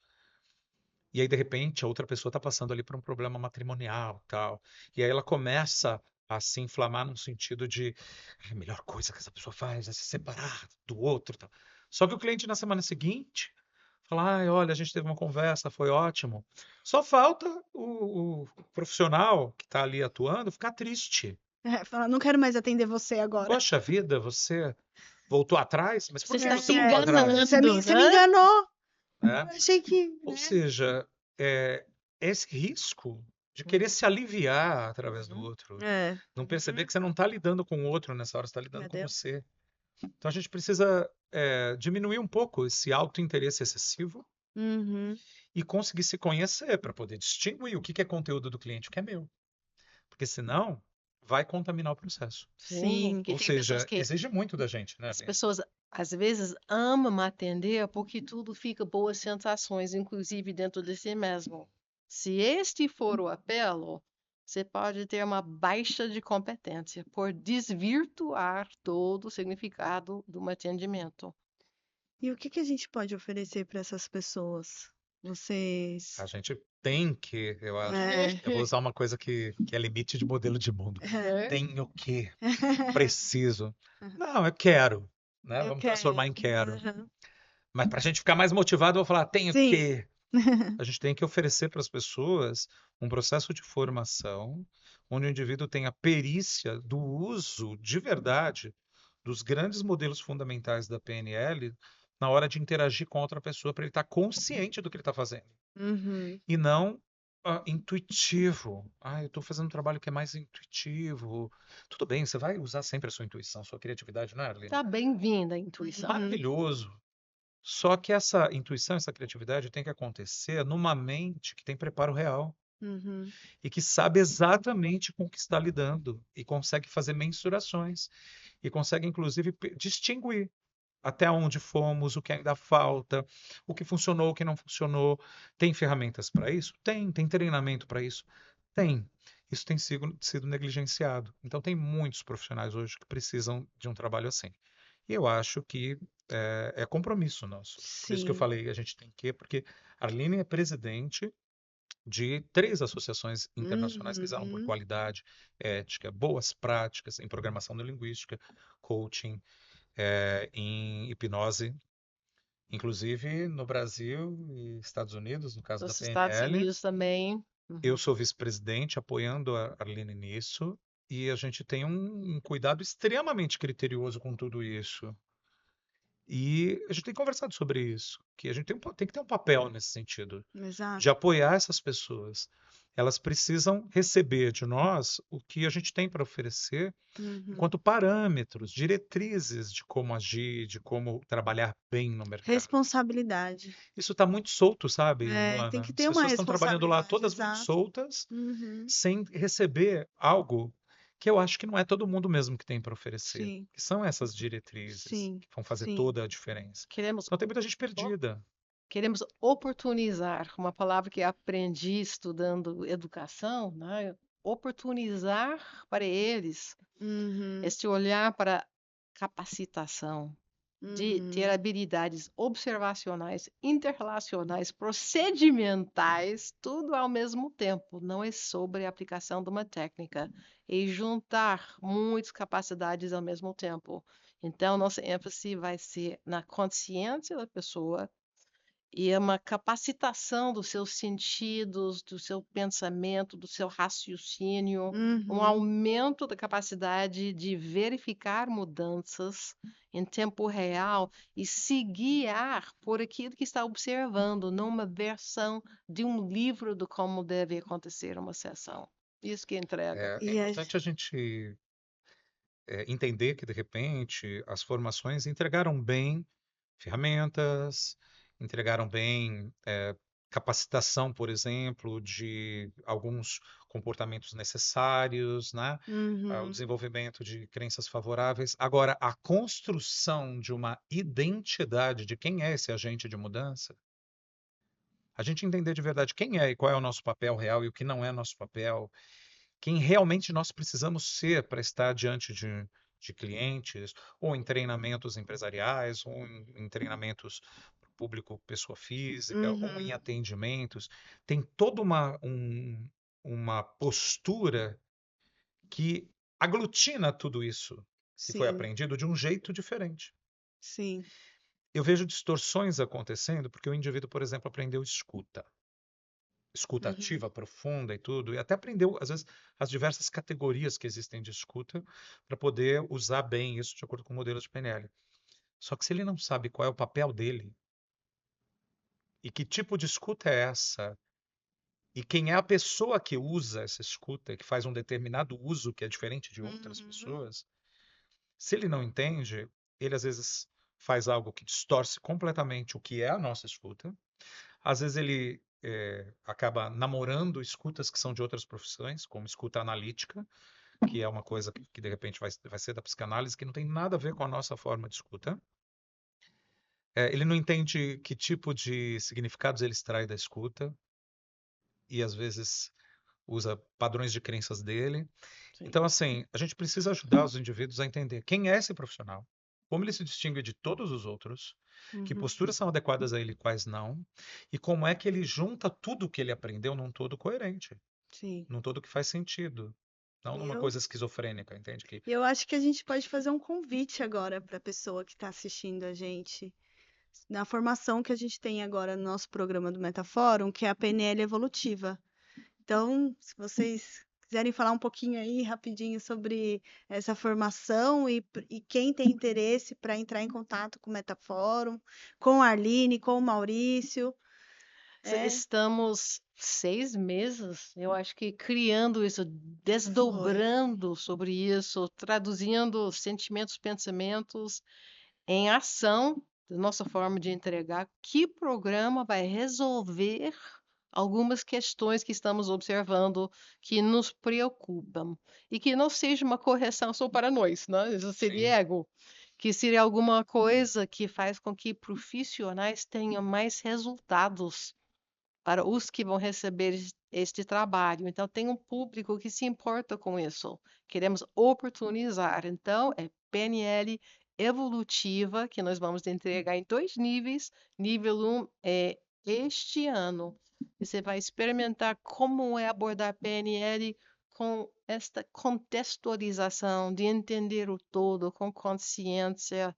E aí, de repente, a outra pessoa está passando ali por um problema matrimonial, tal. E aí ela começa a se inflamar num sentido de a melhor coisa que essa pessoa faz é se separar do outro, tal. Só que o cliente na semana seguinte fala, ai, olha, a gente teve uma conversa, foi ótimo. Só falta o profissional que está ali atuando ficar triste. Fala, não quero mais atender você agora. Poxa vida, você voltou atrás? Mas por Você que está você se voltou atrás? Você me enganando, né? enganou. Né? Eu achei que, Ou né? seja, esse risco de querer se aliviar através do Uhum. outro, É, não perceber que você não está lidando com o outro nessa hora, você está lidando com você. Então a gente precisa diminuir um pouco esse auto-interesse excessivo Uhum. e conseguir se conhecer para poder distinguir o que é conteúdo do cliente e o que é meu. Porque senão vai contaminar o processo. Sim, Sim. porque Ou tem pessoas seja, que exige muito da gente, né, as Aline? pessoas às vezes amam atender porque tudo fica boas sensações, inclusive dentro de si mesmo. Se este for o apelo, você pode ter uma baixa de competência por desvirtuar todo o significado do atendimento. E o que que a gente pode oferecer para essas pessoas? Vocês. A gente tem que, eu acho. É, Eu vou usar uma coisa que é limite de modelo de mundo. Né? Tem o quê? Preciso. Não, eu quero. Né? eu Vamos transformar quero. em quero. Aham. Mas para a gente ficar mais motivado, eu vou falar, tem o Sim. quê? A gente tem que oferecer para as pessoas um processo de formação onde o indivíduo tenha perícia do uso de verdade dos grandes modelos fundamentais da PNL na hora de interagir com outra pessoa para ele estar consciente do que ele está fazendo Uhum. e não intuitivo. Ah, eu estou fazendo um trabalho que é mais intuitivo. Tudo bem, você vai usar sempre a sua intuição, sua criatividade, não é, Arlene? Tá bem-vinda a intuição. Uhum. Maravilhoso. Só que essa intuição, essa criatividade tem que acontecer numa mente que tem preparo real Uhum. e que sabe exatamente com o que está lidando e consegue fazer mensurações e consegue, inclusive, distinguir até onde fomos, o que ainda falta, o que funcionou, o que não funcionou. Tem ferramentas para isso? Tem treinamento para isso? Tem. Isso tem sido negligenciado. Então, tem muitos profissionais hoje que precisam de um trabalho assim. E eu acho que é compromisso nosso. Por isso que eu Sim. falei, a gente tem que, porque a Arline é presidente de 3 associações internacionais que zelam por Uhum. qualidade, ética, boas práticas em programação neurolinguística, coaching, em hipnose, inclusive no Brasil e Estados Unidos, no caso da Dos Estados PNL. Unidos também. Eu sou vice-presidente apoiando a Arline nisso, e a gente tem um cuidado extremamente criterioso com tudo isso. E a gente tem conversado sobre isso, que a gente tem que ter um papel nesse sentido, de Exato. apoiar essas pessoas. Elas precisam receber de nós o que a gente tem para oferecer Uhum. enquanto parâmetros, diretrizes de como agir, de como trabalhar bem no mercado. Responsabilidade. Isso está muito solto, sabe, Tem Luana? que As ter uma pessoas estão trabalhando lá responsabilidade, todas muito exato. soltas, Uhum. sem receber algo que eu acho que não é todo mundo mesmo que tem para oferecer, Sim, que são essas diretrizes sim, que vão fazer sim. toda a diferença. Queremos, Então tem muita gente perdida. queremos oportunizar, uma palavra que aprendi estudando educação, né? Oportunizar para eles Uhum. este olhar para capacitação, de ter Uhum. habilidades observacionais, interrelacionais, procedimentais, tudo ao mesmo tempo. Não é sobre a aplicação de uma técnica, e juntar muitas capacidades ao mesmo tempo. Então, nossa ênfase vai ser na consciência da pessoa e é uma capacitação dos seus sentidos, do seu pensamento, do seu raciocínio, um Uhum. aumento da capacidade de verificar mudanças em tempo real e se guiar por aquilo que está observando, não uma versão de um livro de como deve acontecer uma sessão. Isso que entrega. É E a importante a gente entender que, de repente, as formações entregaram bem ferramentas, entregaram bem capacitação, por exemplo, de alguns comportamentos necessários, né? O Uhum. desenvolvimento de crenças favoráveis. Agora, a construção de uma identidade de quem é esse agente de mudança, a gente entender de verdade quem é e qual é o nosso papel real e o que não é nosso papel, quem realmente nós precisamos ser para estar diante de clientes, ou em treinamentos empresariais, ou em treinamentos público pessoa física ou em Uhum. atendimentos, tem toda uma postura que aglutina tudo isso que foi Sim, aprendido de um jeito diferente. sim. Eu vejo distorções acontecendo porque o indivíduo, por exemplo, aprendeu escuta Uhum. ativa, profunda e tudo, e até aprendeu, às vezes, as diversas categorias que existem de escuta para poder usar bem isso de acordo com modelos de PNL. Só que se ele não sabe qual é o papel dele e que tipo de escuta é essa, e quem é a pessoa que usa essa escuta, que faz um determinado uso que é diferente de outras Uhum. pessoas, se ele não entende, ele às vezes faz algo que distorce completamente o que é a nossa escuta. Às vezes ele acaba namorando escutas que são de outras profissões, como escuta analítica, que é uma coisa que de repente vai ser da psicanálise, que não tem nada a ver com a nossa forma de escuta. Ele não entende que tipo de significados ele extrai da escuta e às vezes usa padrões de crenças dele. Sim. Então, assim, a gente precisa ajudar os indivíduos a entender quem é esse profissional, como ele se distingue de todos os outros, que Uhum. posturas são adequadas a ele e quais não, e como é que ele junta tudo o que ele aprendeu num todo coerente, Sim. num todo que faz sentido, não E numa eu, coisa esquizofrênica, entende? Que eu acho que a gente pode fazer um convite agora para a pessoa que está assistindo a gente na formação que a gente tem agora no nosso programa do Metafórum, que é a PNL evolutiva. Então, se vocês quiserem falar um pouquinho aí rapidinho sobre essa formação e quem tem interesse para entrar em contato com o Metafórum, com a Arline, com o Maurício. É, Estamos 6 meses, eu acho que criando isso, foi. desdobrando sobre isso, traduzindo sentimentos, pensamentos em ação da nossa forma de entregar. Que programa vai resolver algumas questões que estamos observando que nos preocupam e que não seja uma correção só para nós, né? Isso sim, seria ego. Que seria alguma coisa que faz com que profissionais tenham mais resultados para os que vão receber este trabalho. Então, tem um público que se importa com isso. Queremos oportunizar. Então, é PNL evolutiva, que nós vamos entregar em 2 níveis. Nível 1 é este ano. Você vai experimentar como é abordar PNL com esta contextualização de entender o todo, com consciência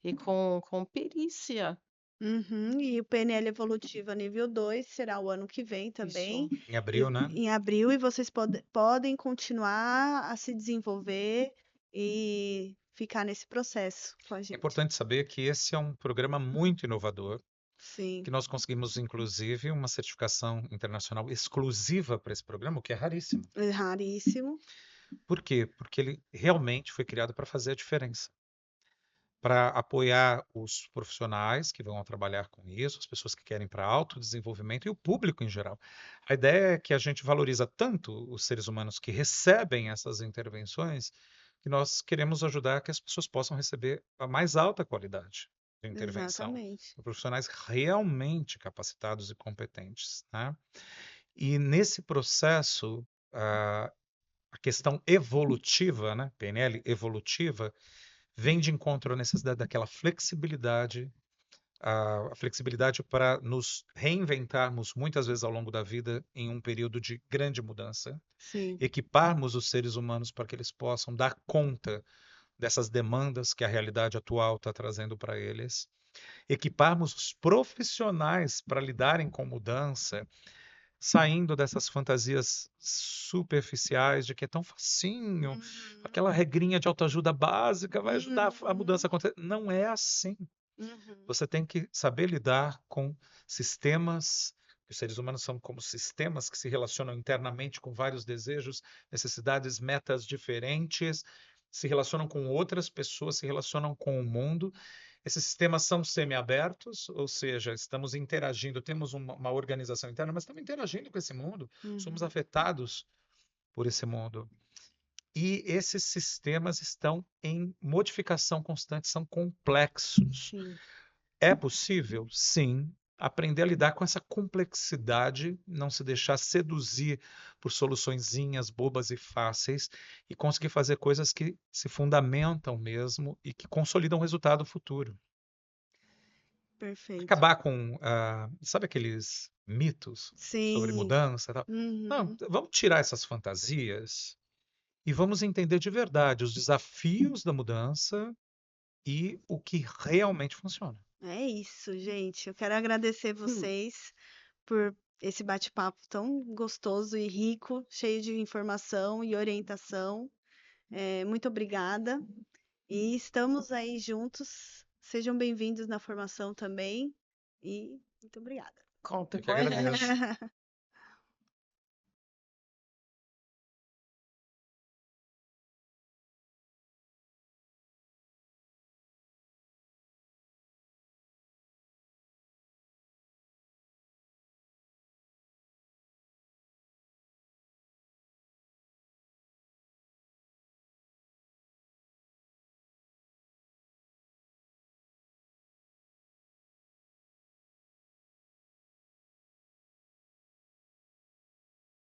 e com perícia. Uhum, e o PNL Evolutiva nível 2 será o ano que vem também, Isso. em abril, né? em abril, e vocês podem continuar a se desenvolver e ficar nesse processo com a É gente. importante saber que esse é um programa muito inovador, Sim, que nós conseguimos, inclusive, uma certificação internacional exclusiva para esse programa, o que é raríssimo. é raríssimo. Por quê? Porque ele realmente foi criado para fazer a diferença, para apoiar os profissionais que vão trabalhar com isso, as pessoas que querem para autodesenvolvimento e o público em geral. A ideia é que a gente valoriza tanto os seres humanos que recebem essas intervenções, que nós queremos ajudar que as pessoas possam receber a mais alta qualidade de intervenção, Exatamente. profissionais realmente capacitados e competentes, né? E nesse processo, a questão evolutiva, né, PNL evolutiva, vem de encontro à necessidade daquela flexibilidade, a flexibilidade para nos reinventarmos muitas vezes ao longo da vida em um período de grande mudança, Sim, equiparmos os seres humanos para que eles possam dar conta dessas demandas que a realidade atual está trazendo para eles, equiparmos os profissionais para lidarem com mudança, saindo dessas fantasias superficiais de que é tão facinho, uhum, aquela regrinha de autoajuda básica vai ajudar a uhum, mudança a acontecer. Não é assim. uhum, Você tem que saber lidar com sistemas. Os seres humanos são como sistemas que se relacionam internamente com vários desejos, necessidades, metas diferentes, se relacionam com outras pessoas, se relacionam com o mundo. Esses sistemas são semi-abertos, ou seja, estamos interagindo, temos uma organização interna, mas estamos interagindo com esse mundo, somos uhum. afetados por esse mundo. E esses sistemas estão em modificação constante, são complexos. Sim, É possível? Sim. Aprender a lidar com essa complexidade, não se deixar seduzir por soluçõezinhas bobas e fáceis e conseguir fazer coisas que se fundamentam mesmo e que consolidam o resultado futuro. Perfeito. Acabar com, sabe aqueles mitos sobre Sim. mudança e tal? Não, Uhum. vamos tirar essas fantasias e vamos entender de verdade os desafios da mudança e o que realmente funciona. É isso, gente. Eu quero agradecer vocês por esse bate-papo tão gostoso e rico, cheio de informação e orientação. Muito obrigada. E estamos aí juntos. Sejam bem-vindos na formação também. E muito obrigada. Conta Eu que com a gente. agradeço.